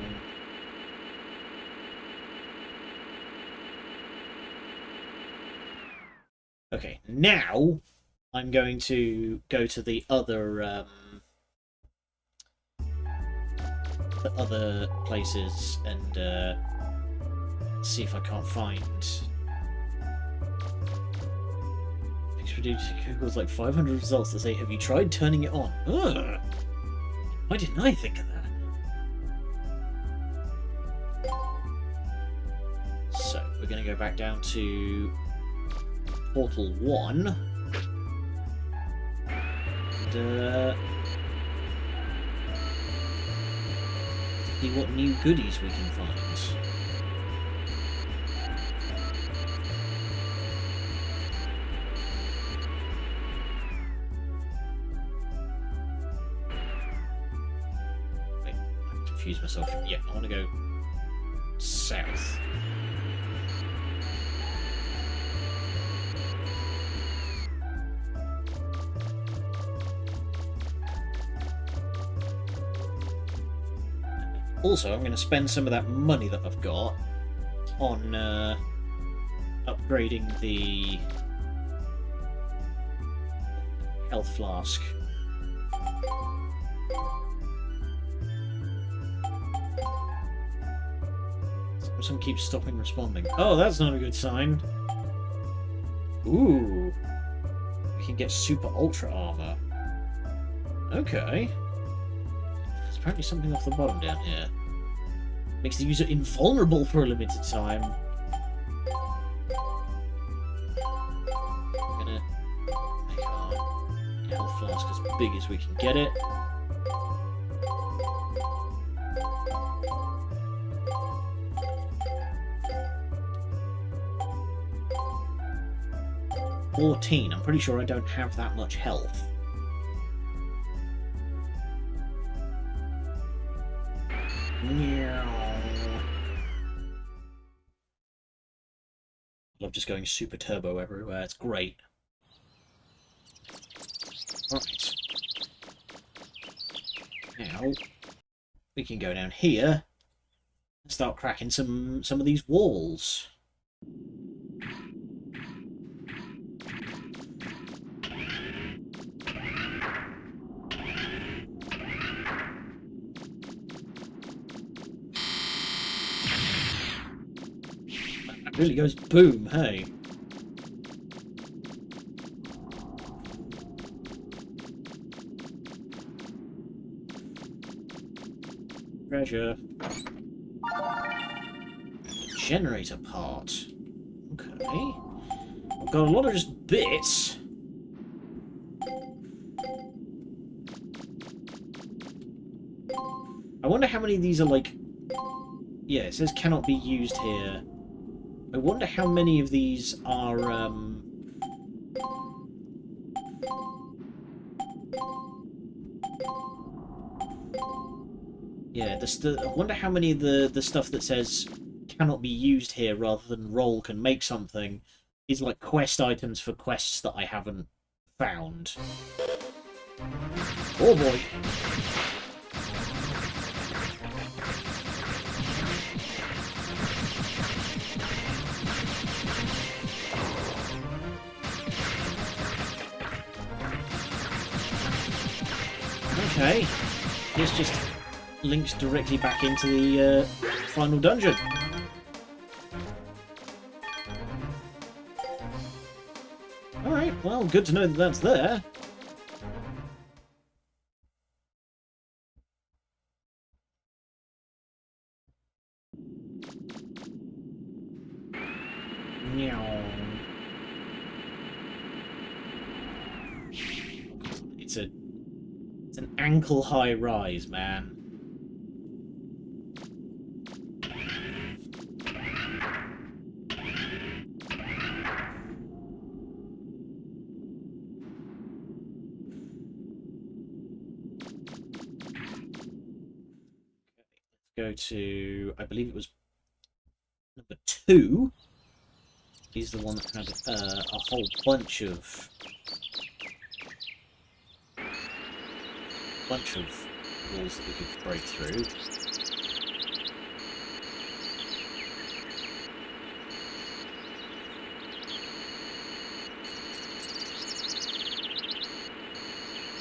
A: Okay, now I'm going to go to the other places and see if I can't find. Google's like 500 results that say, "Have you tried turning it on?" Ugh. Why didn't I think of that? So we're going to go back down to Portal 1 and see what new goodies we can find. Wait, I confused myself. Yeah, I want to go south. Also, I'm going to spend some of that money that I've got on upgrading the health flask. Some keeps stopping responding. Oh, that's not a good sign. Ooh. We can get super ultra armor. Okay. There's apparently something off the bottom down here. Makes the user invulnerable for a limited time. I'm gonna make our health flask as big as we can get it. $14. I'm pretty sure I don't have that much health. Love just going super turbo everywhere. It's great. Right. Now we can go down here and start cracking some of these walls. It really goes boom, hey. Treasure. Generator part. Okay. I've got a lot of just bits. I wonder how many of these are like... Yeah, it says cannot be used here. I wonder how many of these are, yeah, I wonder how many of the stuff that says cannot be used here rather than roll can make something is like quest items for quests that I haven't found. Oh boy! Okay. This just links directly back into the final dungeon. Alright, well, good to know that that's there. Meow. It's an ankle-high rise, man. Go to, I believe it was number 2. He's the one that had a whole bunch of walls that we could break through.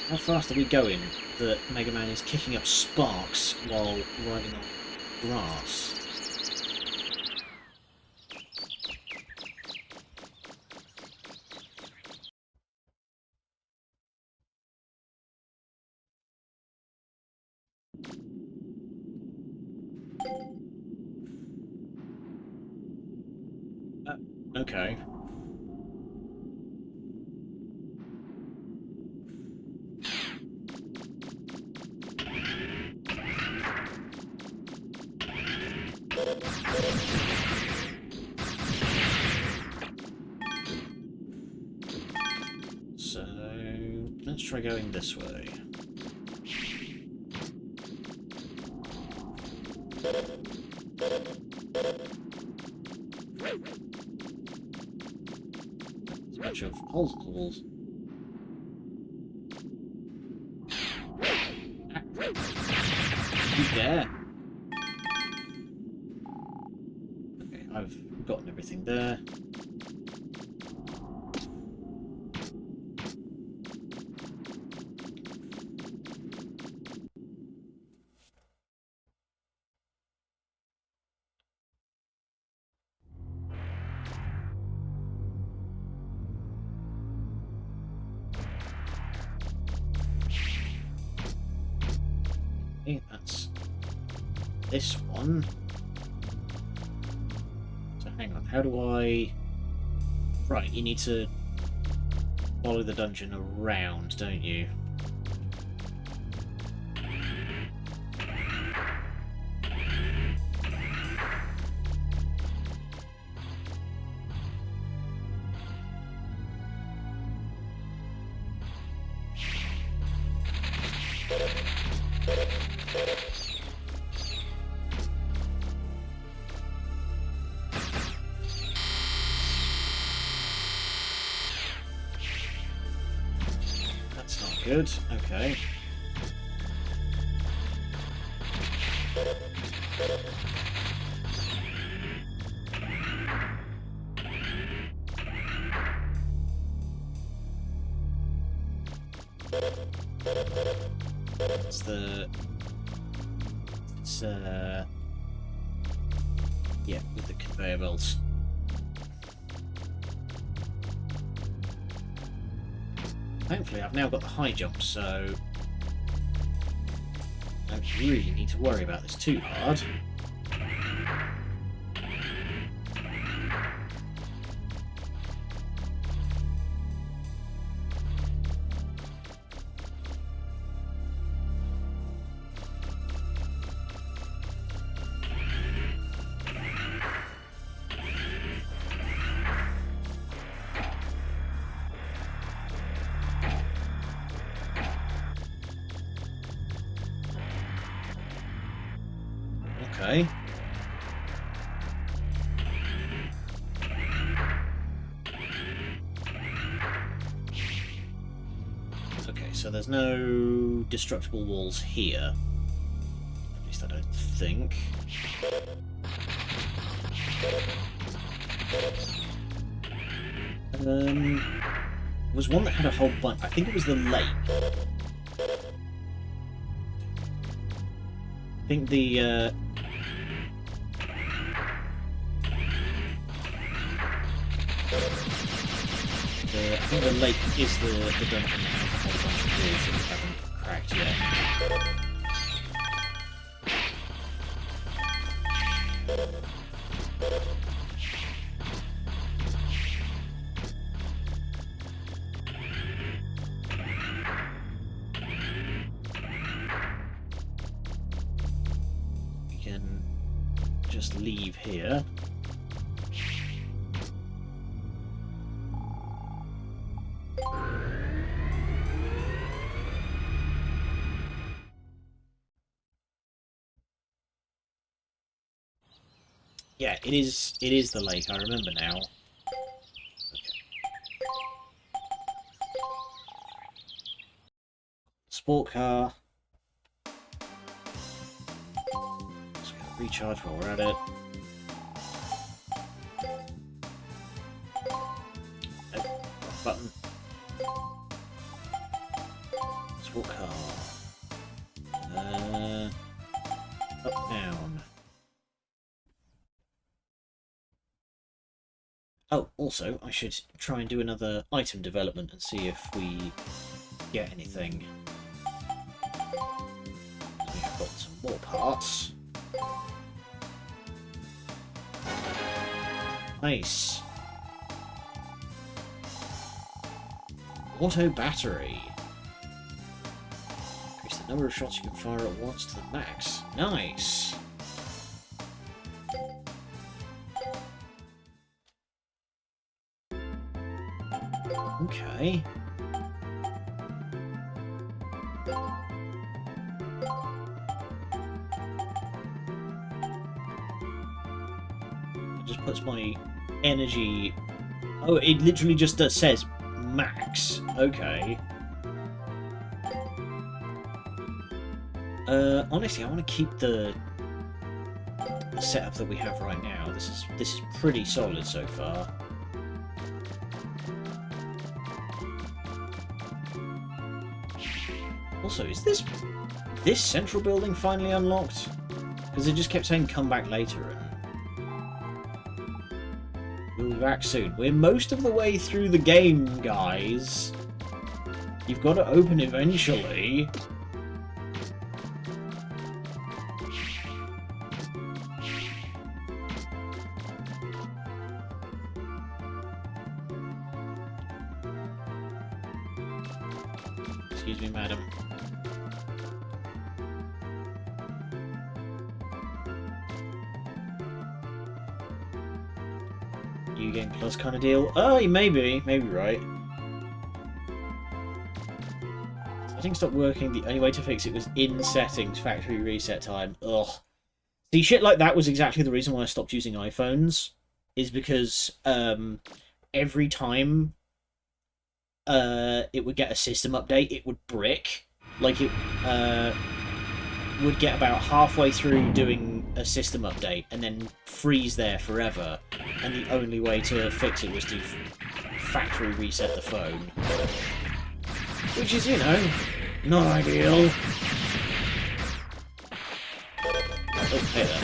A: How fast are we going that MegaMan is kicking up sparks while riding on grass? Okay. So, let's try going this way. There's a bunch of holes in the walls. You dare? Okay, I've gotten everything there. Okay, that's this one. So hang on, how do I... Right, you need to follow the dungeon around, don't you? That's not good. Okay. It's the... It's, yeah, with the conveyor belts. Thankfully, I've now got the high jump, so I don't really need to worry about this too hard. Okay. Okay, so there's no destructible walls here. At least I don't think. There was one that had a whole bunch. I think it was the lake. I think the lake is the dungeon that has a whole bunch of walls that we haven't cracked yet. We can just leave here. Yeah, it is the lake, I remember now. Okay. Sport car. Let's go recharge while we're at it. Nope, wrong button. Sport car. Up, down. Oh, also, I should try and do another item development and see if we get anything. We have got some more parts. Nice. Auto battery. Increase the number of shots you can fire at once to the max. Nice. Okay. It just puts my energy... Oh, it literally just says max. Okay. Honestly, I want to keep the setup that we have right now. This is pretty solid so far. Also, is this central building finally unlocked? Because it just kept saying come back later and we'll be back soon. We're most of the way through the game, guys. You've got to open eventually. Excuse me, madam. New Game Plus kind of deal? Oh, maybe right. Settings stopped working. The only way to fix it was in settings, factory reset time. Ugh. See, shit like that was exactly the reason why I stopped using iPhones. Is because every time it would get a system update, it would brick. Like, it would get about halfway through doing a system update and then freeze there forever. And the only way to fix it was to factory reset the phone. Which is, you know, not ideal. Oh, hey there.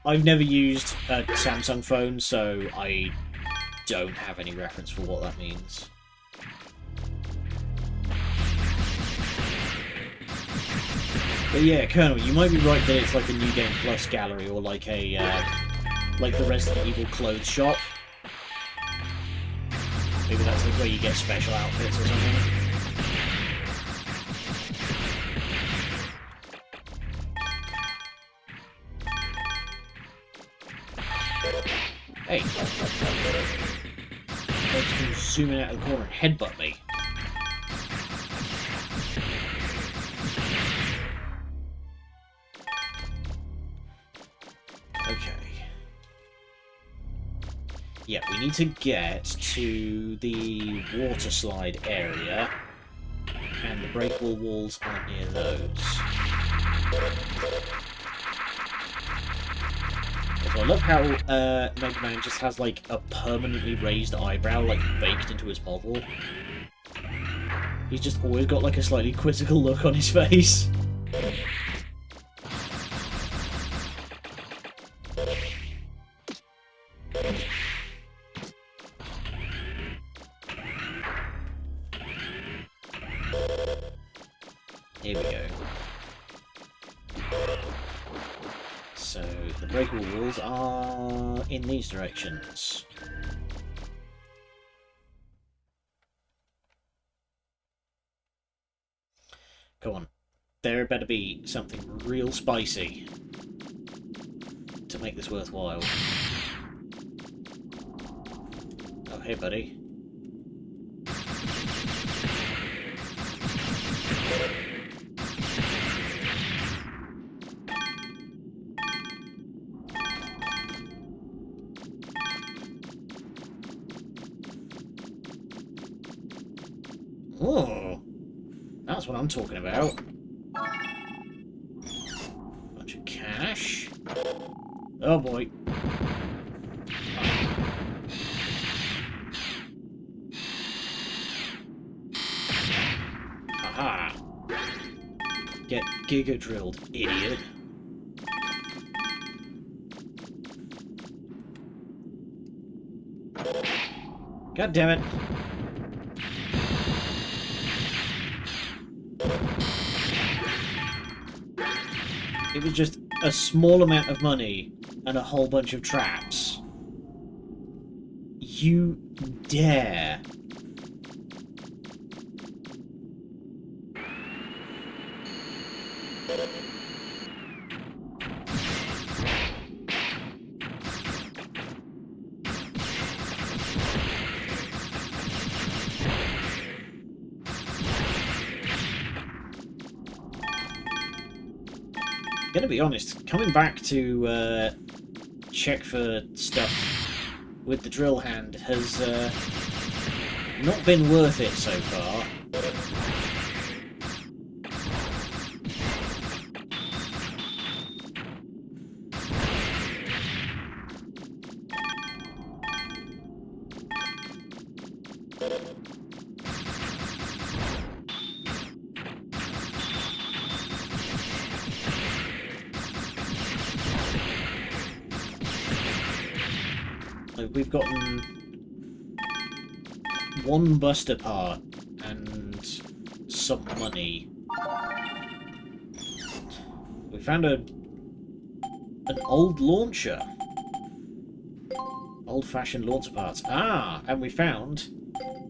A: I've never used a Samsung phone, so I don't have any reference for what that means. But yeah, Colonel, you might be right that it's like a New Game Plus gallery or like a like the Resident Evil clothes shop. Maybe that's like where you get special outfits or something. Hey! Let's go zoom in out of the corner and headbutt me. Okay. Yeah, we need to get to the water slide area, and the breakable walls aren't near those. Also, I love how MegaMan just has like a permanently raised eyebrow, like baked into his model. He's just always got like a slightly quizzical look on his face. Here we go. So, the breakable walls are in these directions. Come on. There better be something real spicy to make this worthwhile. Oh, hey, buddy. Oh, that's what I'm talking about. Bunch of cash. Oh boy. Haha. Get giga drilled, idiot. God damn it. It was just a small amount of money and a whole bunch of traps. You dare. Gonna be honest, coming back to check for stuff with the drill hand has not been worth it so far. We've gotten one buster part and some money. We found an old launcher. Old-fashioned launcher parts. Ah, and we found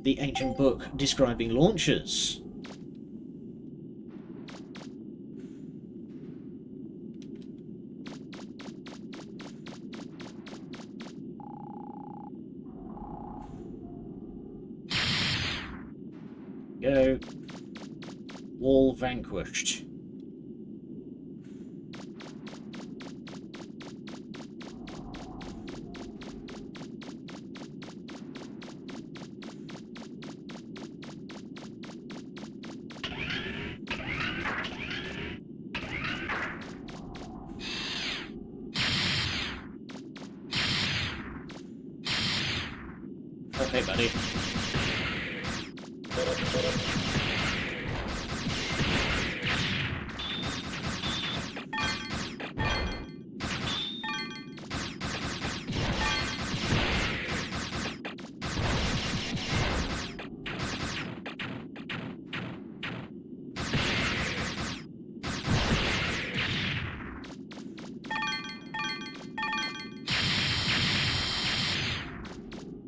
A: the ancient book describing launchers. Go. Wall vanquished. Okay, buddy.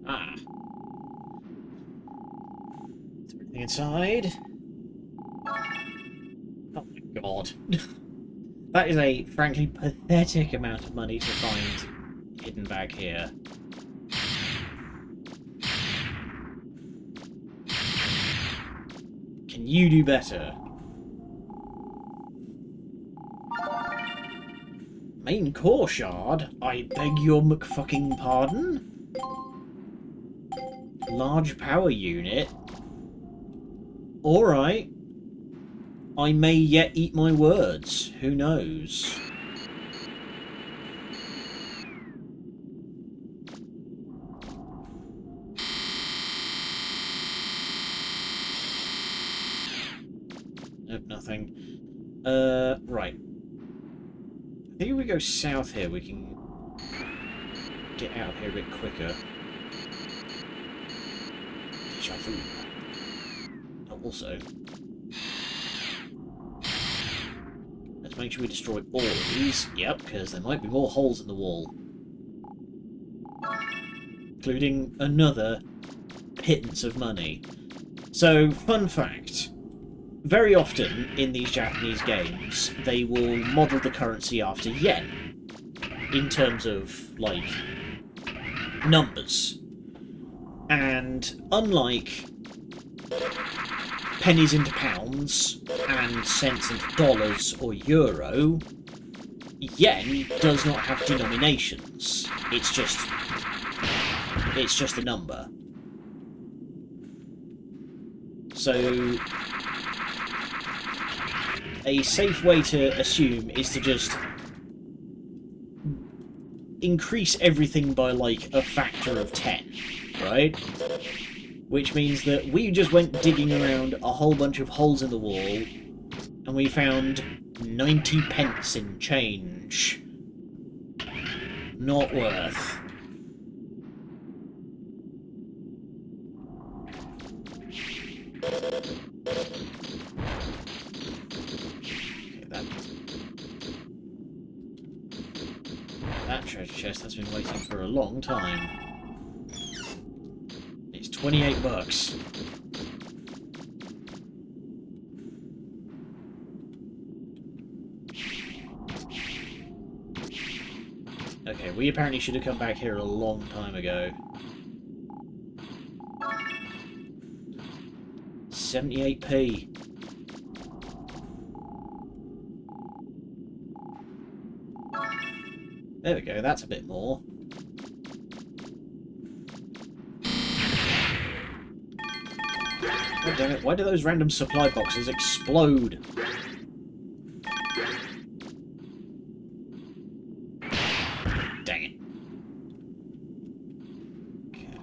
A: Ah. Everything inside. Oh my god. That is a, frankly, pathetic amount of money to find hidden back here. Can you do better? Main core shard? I beg your McFucking pardon? Large power unit? Alright. I may yet eat my words. Who knows? Nope, nothing. Right. I think if we go south here, we can get out of here a bit quicker. Deja vu. Oh, also, let's make sure we destroy all of these. Yep, because there might be more holes in the wall. Including another pittance of money. So, fun fact. Very often in these Japanese games, they will model the currency after yen. In terms of, like, numbers. And unlike pennies into pounds and cents into dollars or euro, yen does not have denominations. It's just a number. So a safe way to assume is to just increase everything by like a factor of 10, right? Which means that we just went digging around a whole bunch of holes in the wall and we found 90 pence in change. Not worth. That treasure chest has been waiting for a long time. It's 28 bucks. Okay, we apparently should have come back here a long time ago. 78p. There we go, that's a bit more. God damn it, why do those random supply boxes explode? Dang it. Okay.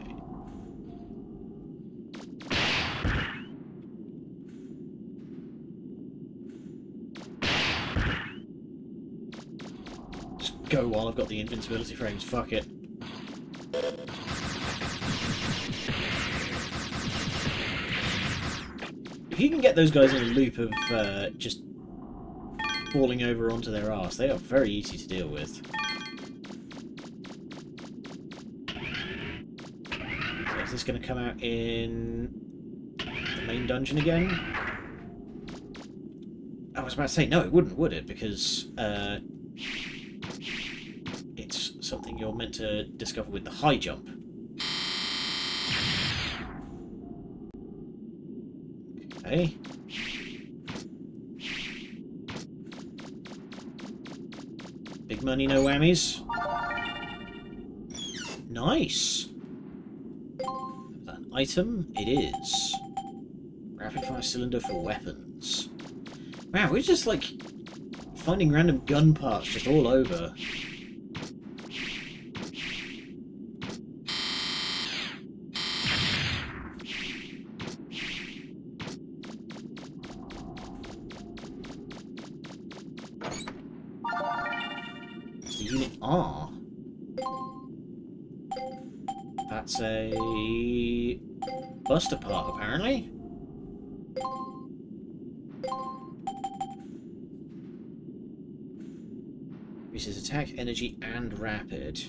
A: Just go while I've got the invincibility frames, fuck it. If you can get those guys in a loop of just falling over onto their arse, they are very easy to deal with. So is this going to come out in the main dungeon again? I was about to say, no, it wouldn't, would it? Because it's something you're meant to discover with the high jump. Okay. Big money, no whammies. Nice. Is that an item? It is. Rapid fire cylinder for weapons. Wow, we're just like finding random gun parts just all over. Unit R. That's a buster part, apparently. Increases attack, energy, and rapid.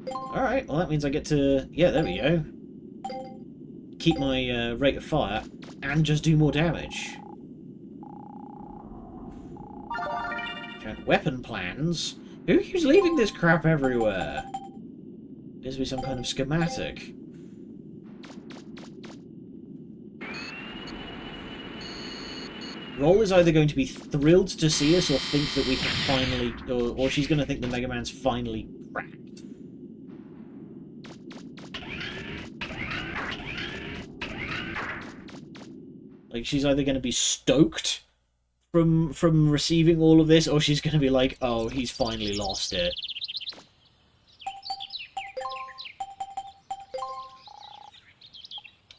A: Alright, well that means I get to... Yeah, there we go. Keep my rate of fire, and just do more damage. Weapon plans? Who keeps leaving this crap everywhere? Appears to be some kind of schematic. Roll is either going to be thrilled to see us or think that we have finally... Or she's going to think the Mega Man's finally cracked. Like, she's either going to be stoked from receiving all of this, or she's going to be like, oh, he's finally lost it.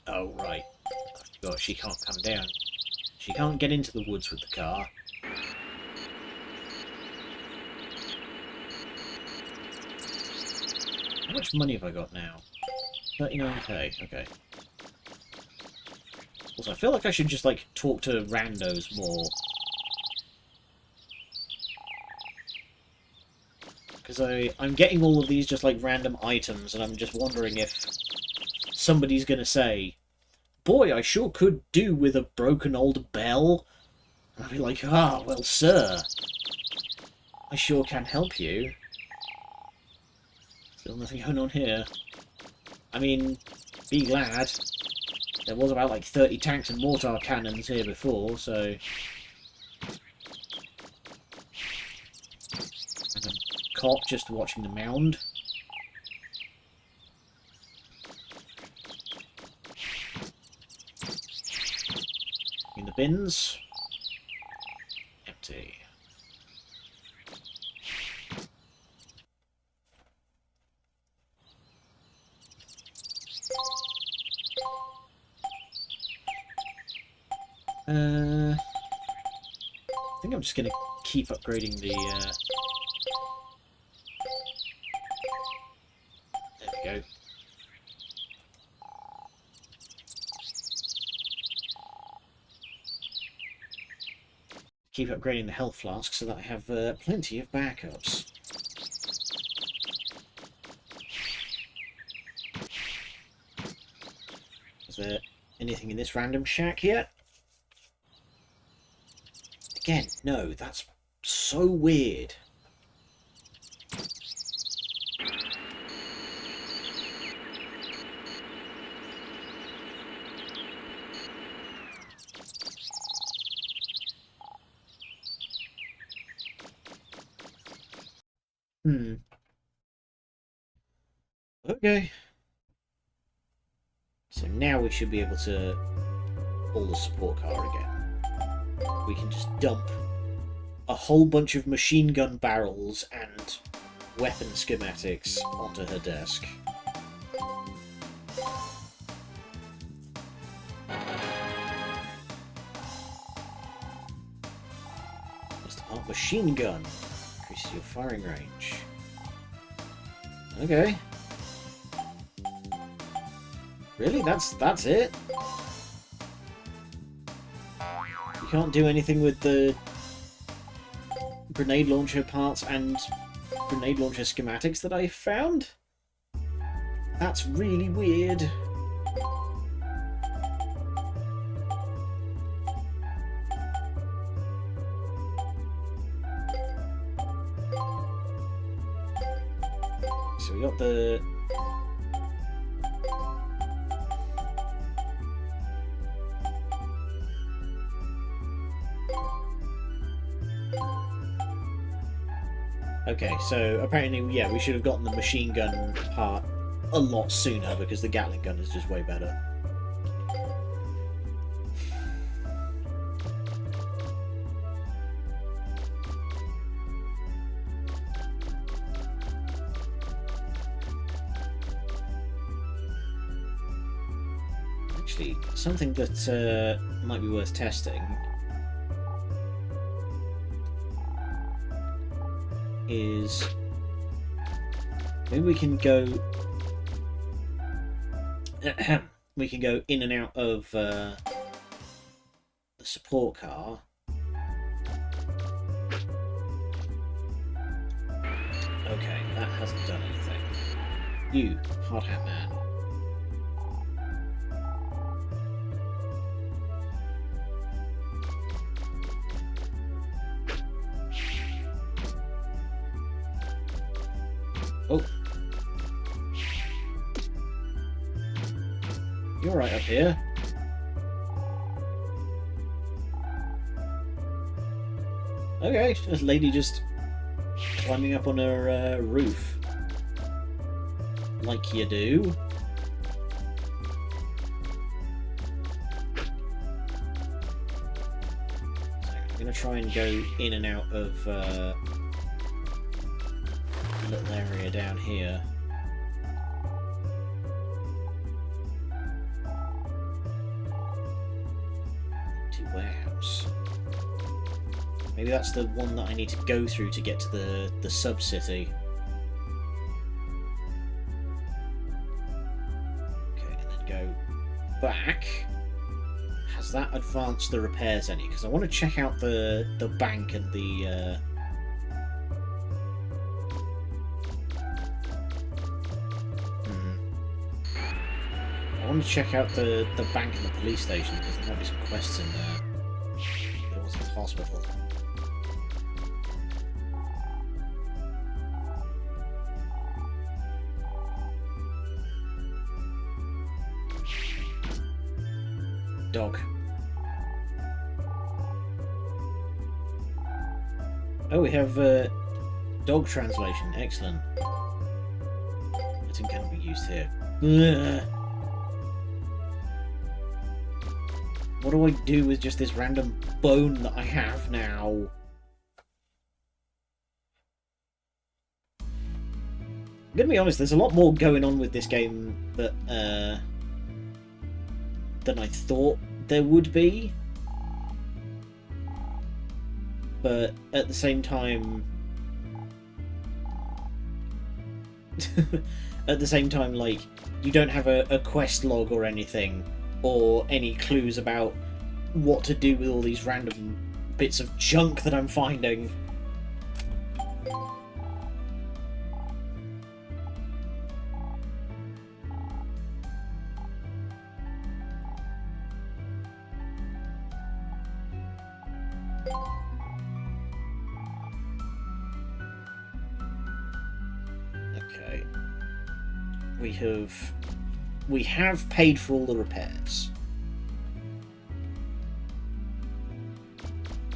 A: Oh, right. God, she can't come down. She can't get into the woods with the car. How much money have I got now? 39k, okay. Also, I feel like I should just, like, talk to randos more. Because I'm getting all of these just, like, random items, and I'm just wondering if somebody's gonna say, boy, I sure could do with a broken old bell. And I'll be like, ah, well, sir, I sure can help you. Still nothing going on here. I mean, be glad. There was about like 30 tanks and mortar cannons here before, so... And a cop just watching the mound. In the bins. Empty. I think I'm just going to keep upgrading the... There we go. Keep upgrading the health flask so that I have plenty of backups. Is there anything in this random shack yet? Again, no, that's so weird. Okay. So now we should be able to pull the support car again. We can just dump a whole bunch of machine gun barrels and weapon schematics onto her desk. Must have machine gun. Increases your firing range. Okay. Really? That's it? You can't do anything with the grenade launcher parts and grenade launcher schematics that I found? That's really weird. So we got the... Okay, so apparently, yeah, we should have gotten the machine gun part a lot sooner because the Gatling gun is just way better. Actually, something that might be worth testing is maybe we can go in and out of the support car. Okay, that hasn't done anything. You, hard hat man. Oh. You're right up here. Okay, this lady just climbing up on her roof. Like you do. So I'm going to try and go in and out of little area down here. warehouse. Maybe that's the one that I need to go through to get to the sub-city. Okay, and then go back. Has that advanced the repairs any? Because I want to check out the bank and the... I want to check out the bank and the police station because there might be some quests in there. There was a hospital. Dog. Oh, we have dog translation. Excellent. Item cannot be used here. Ugh. What do I do with just this random bone that I have now? I'm gonna be honest, there's a lot more going on with this game that, than I thought there would be. But at the same time... like, you don't have a quest log or anything, or any clues about what to do with all these random bits of junk that I'm finding. Okay. We have paid for all the repairs.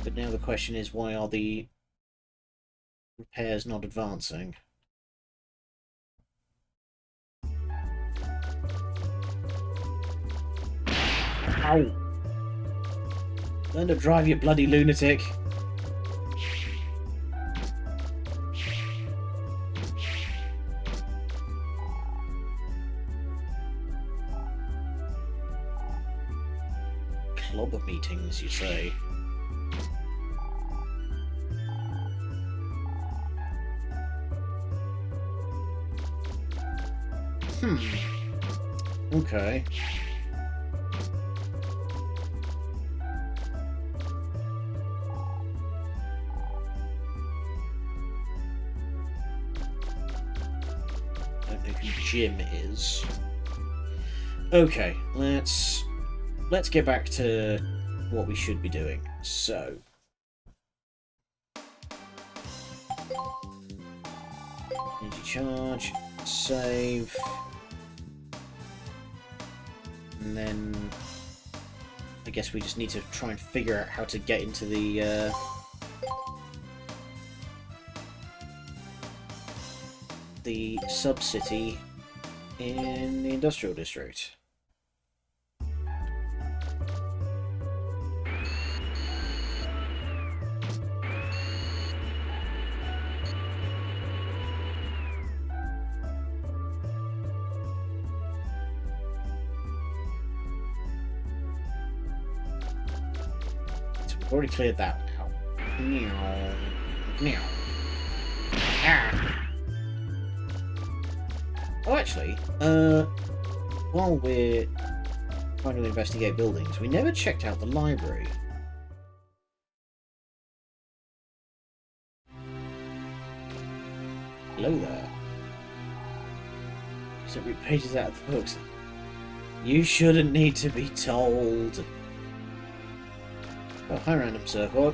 A: But now the question is, why are the repairs not advancing? Ow! Learn to drive, you bloody lunatic! Clobber meetings, you say? Okay. Don't know who Jim is. Okay, let's get back to what we should be doing. So, energy charge, save, and then I guess we just need to try and figure out how to get into the sub-city in the industrial district. Already cleared that now. Meow. Meow. Ah. Oh, actually, while we're trying to investigate buildings, we never checked out the library. Hello there. So read pages out of the books. You shouldn't need to be told. Oh, hi, random circle.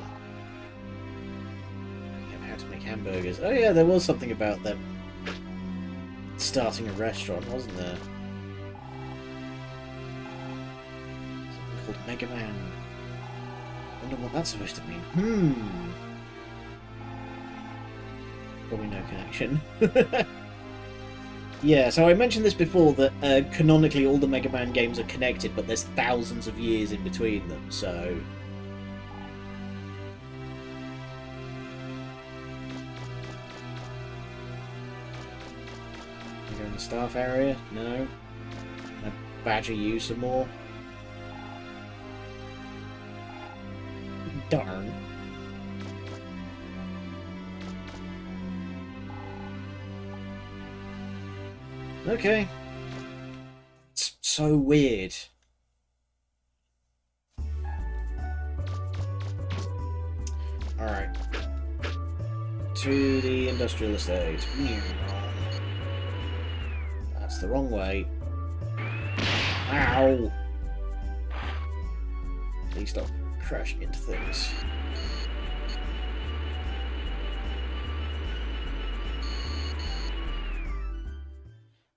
A: How to make hamburgers. Oh yeah, there was something about them starting a restaurant, wasn't there? Something called MegaMan. I wonder what that's supposed to mean. Probably no connection. Yeah, so I mentioned this before, that canonically all the Mega Man games are connected, but there's thousands of years in between them, so... Go in the staff area? No? Can I badger you some more? Okay. It's so weird. Alright. To the industrial estate. That's the wrong way. Ow! Please stop crashing into things.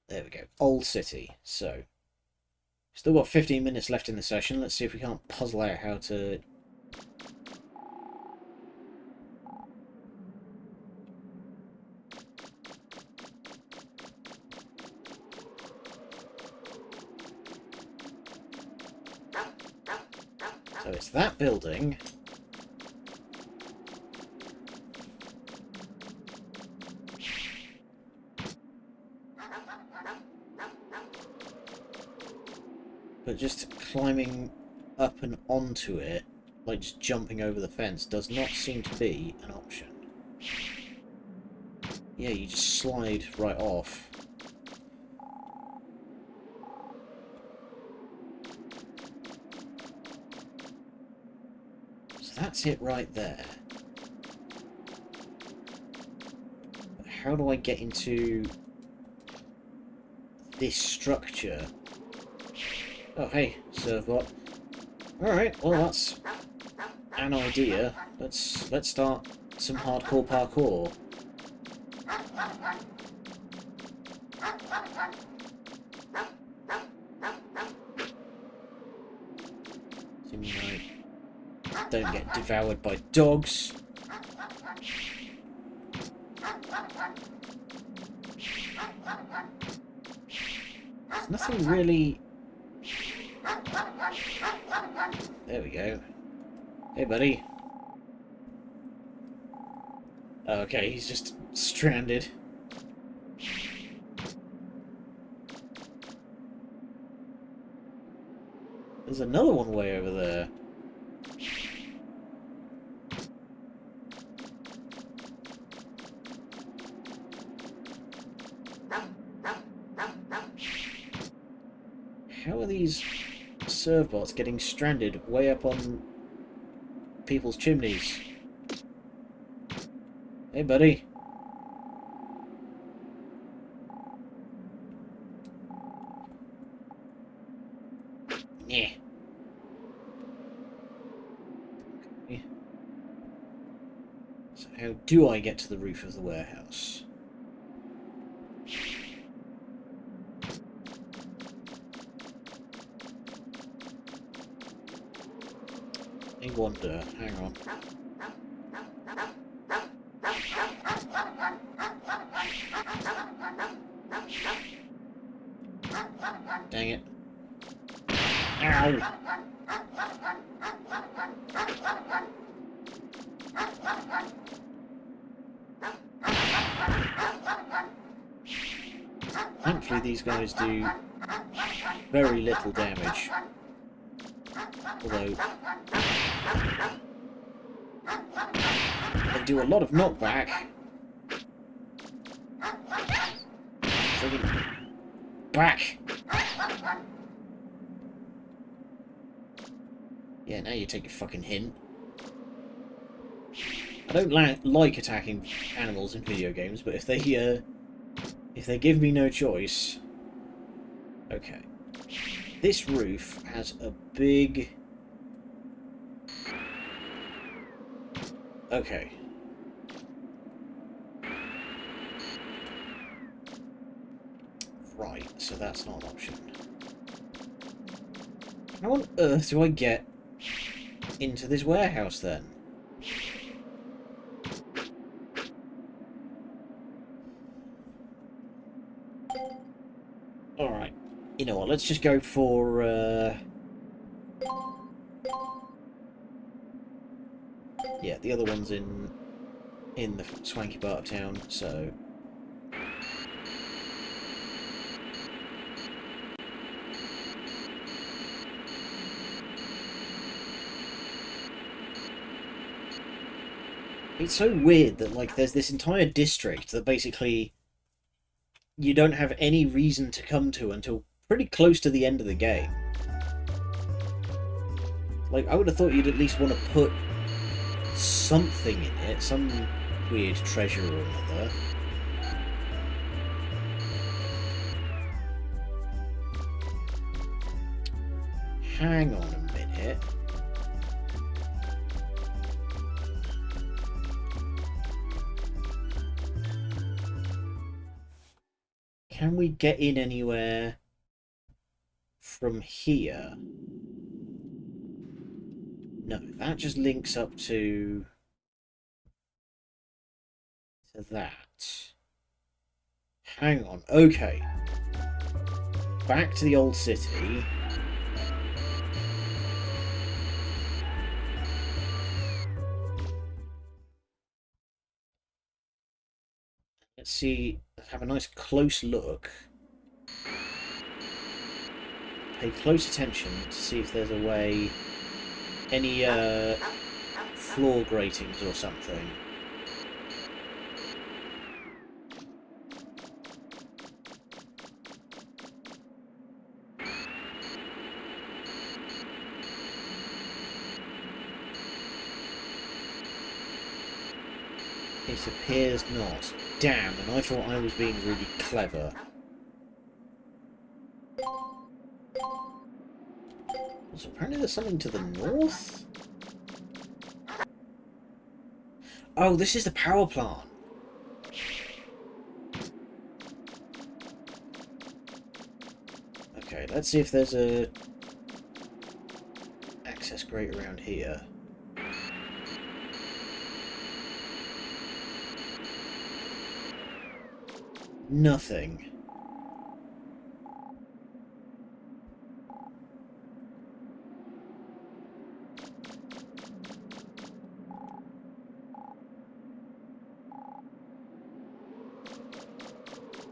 A: There we go. Old City. So, still got 15 minutes left in the session. Let's see if we can't puzzle out how to... So it's that building. But just climbing up and onto it, like just jumping over the fence, does not seem to be an option. Yeah, you just slide right off. So that's it right there. But how do I get into this structure? Oh, hey, Servbot. Alright, well that's an idea. Let's start some hardcore parkour. Assuming I don't get devoured by dogs. There's nothing really... There we go. Hey, buddy. Okay, he's just stranded. There's another one way over there. How are these servbots getting stranded way up on people's chimneys? Hey, buddy. Yeah. Okay. So how do I get to the roof of the warehouse? I wonder. Hang on. Dang it. Ow! Thankfully these guys do very little damage. Although they do a lot of knockback. Friggin' back! Yeah, now you take a fucking hint. I don't like attacking animals in video games, but if they give me no choice... Okay. This roof has a big... Okay. Right, so that's not an option. How on earth do I get into this warehouse then? Alright. You know what, let's just go for, yeah, the other one's in the swanky part of town, so... It's so weird that, like, there's this entire district that basically you don't have any reason to come to until pretty close to the end of the game. Like, I would have thought you'd at least want to put something in it, some weird treasure or another. Hang on a minute. Can we get in anywhere from here? No, that just links up to that. Hang on, okay. Back to the old city. Let's see, have a nice close look. Pay close attention to see if there's a way, any floor gratings or something. It appears not. Damn, and I thought I was being really clever. So apparently there's something to the north? Oh, this is the power plant. Okay, let's see if there's a access grate around here. Nothing.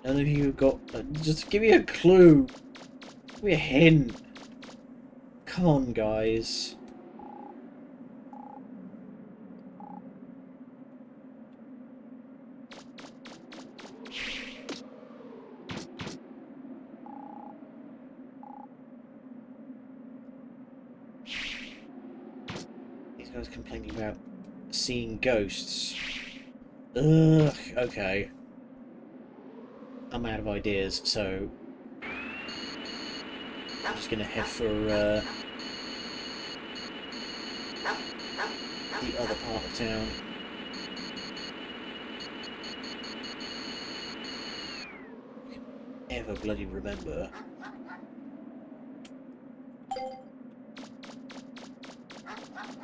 A: None of you got... just give me a clue. Give me a hint. Come on, guys. These guys complaining about seeing ghosts. Ugh, okay. I'm out of ideas, so I'm just gonna head for the other part of town. Ever bloody remember.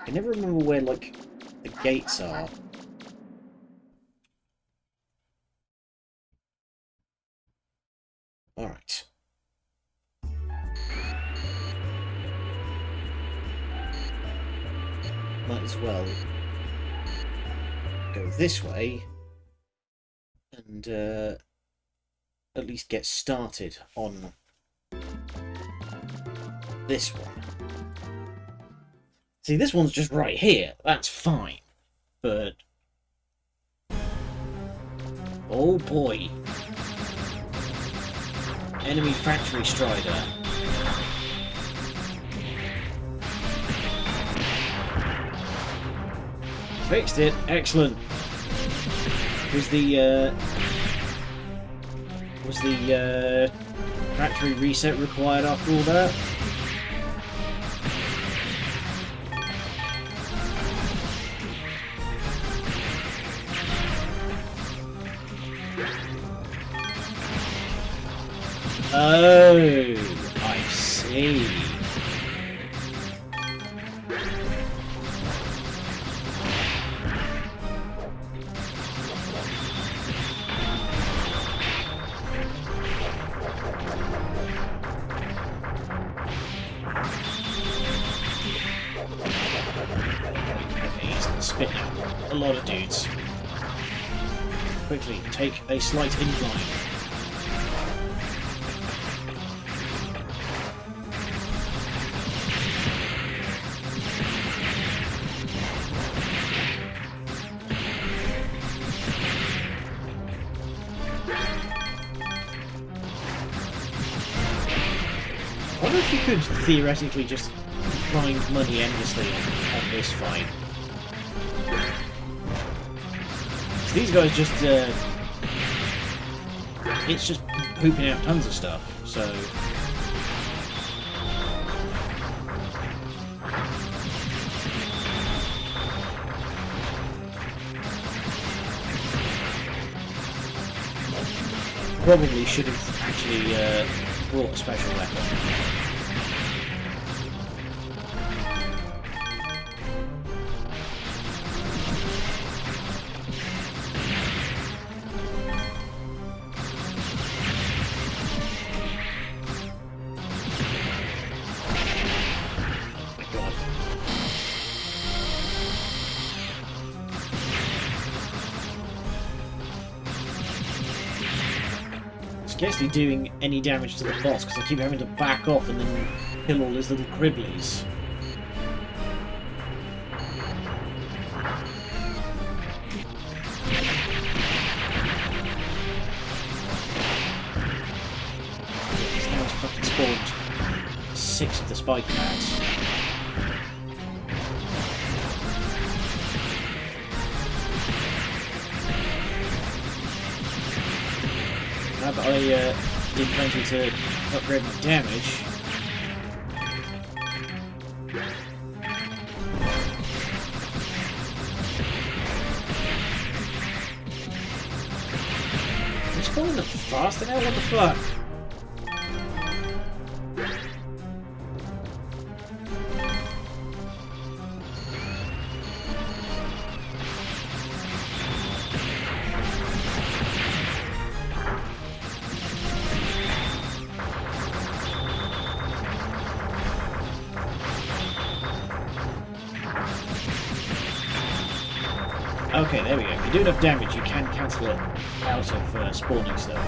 A: I never remember where, like, the gates are. Alright. Might as well go this way and at least get started on this one. See, this one's just right here. That's fine. But... oh boy. Enemy factory strider. Fixed it. Excellent. Was the factory reset required after all that? Oh, I see. Okay, he's spitting out a lot of dudes. Quickly, take a slight incline. wonder if you could theoretically just grind money endlessly on this fight. So these guys just, it's just pooping out tons of stuff, so... Probably should have actually brought a special weapon. Scarcely doing any damage to the boss because I keep having to back off and then kill all his little cribblies. He's now fucking spawned 6 of the spike bats. But I did plenty to upgrade my damage. I'm spawning them faster now? What the fuck? Okay, there we go. If you do enough damage, you can cancel it out of spawning stuff.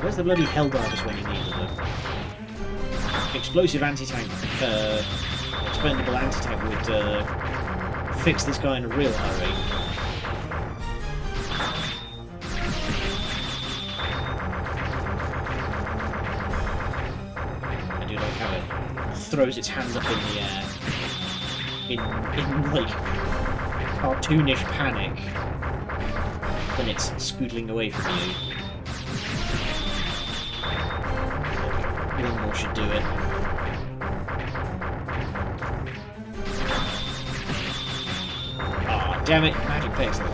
A: Where's the bloody Helldivers when you need them? Explosive anti-tank, expendable anti-tank would fix this guy in a real hurry. Throws its hands up in the air in like cartoonish panic when it's scootling away from you. One more should do it. Ah, damn it! Magic pixel.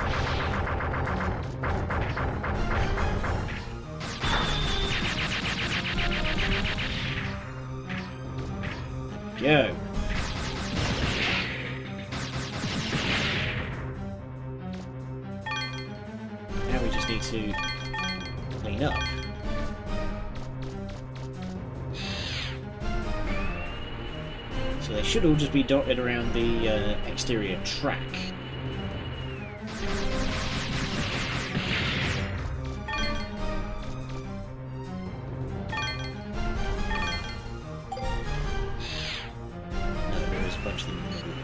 A: Go. Now we just need to clean up. So they should all just be dotted around the exterior track.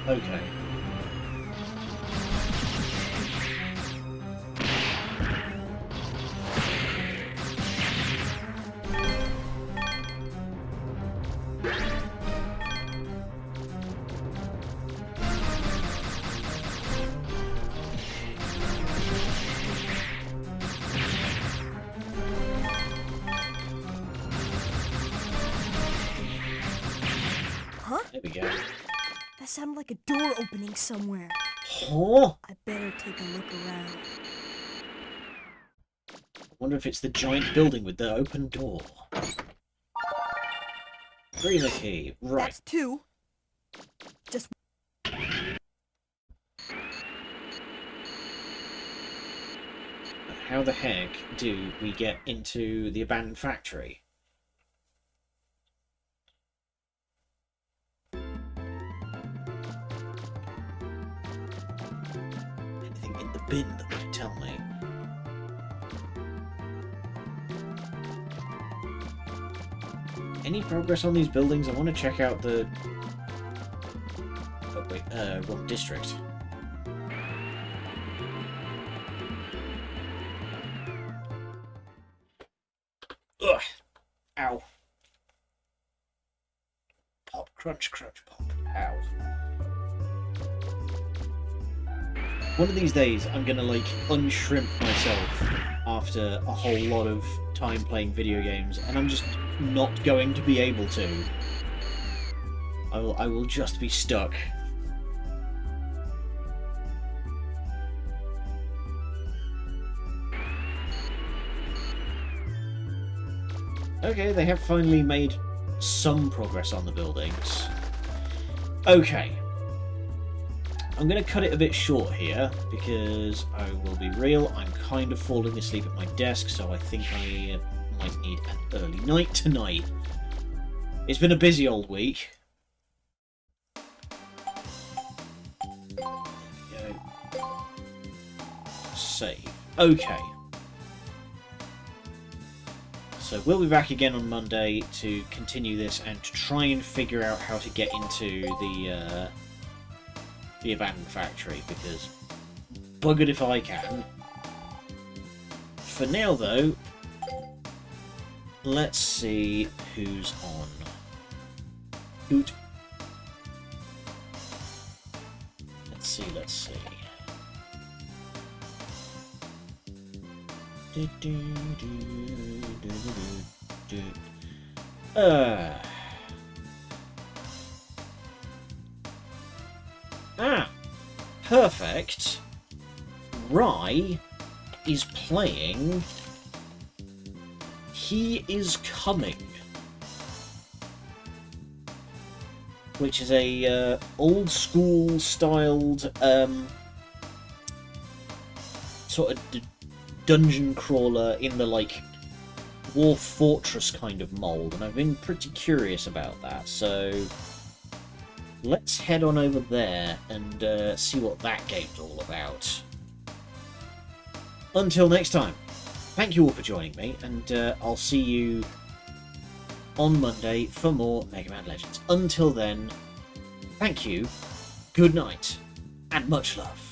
A: Okay.
B: Huh?
A: There we go.
B: That sounded like a door opening somewhere.
A: Huh?
B: I better take a look around.
A: I wonder if it's the giant building with the open door. Green key. Right.
B: That's 2. Just...
A: How the heck do we get into the abandoned factory? Anything in the bin that might tell me? Any progress on these buildings? I want to check out the... Oh wait, wrong district. Crunch, crunch, pop. Ow. One of these days, I'm gonna, like, unshrimp myself after a whole lot of time playing video games, and I'm just not going to be able to. I will just be stuck. Okay, they have finally made some progress on the buildings. Okay. I'm going to cut it a bit short here, because I will be real, I'm kind of falling asleep at my desk, so I think I might need an early night tonight. It's been a busy old week. There we go. Save. Okay. So we'll be back again on Monday to continue this and to try and figure out how to get into the abandoned factory, because buggered if I can. For now, though, let's see who's on. Hoot. Let's see. Perfect. Rye is playing He Is Coming, which is a old school styled sort of dungeon crawler in the, like, Dwarf Fortress kind of mould, and I've been pretty curious about that, so let's head on over there and see what that game's all about. Until next time, thank you all for joining me, and I'll see you on Monday for more Mega Man Legends. Until then, thank you, good night, and much love.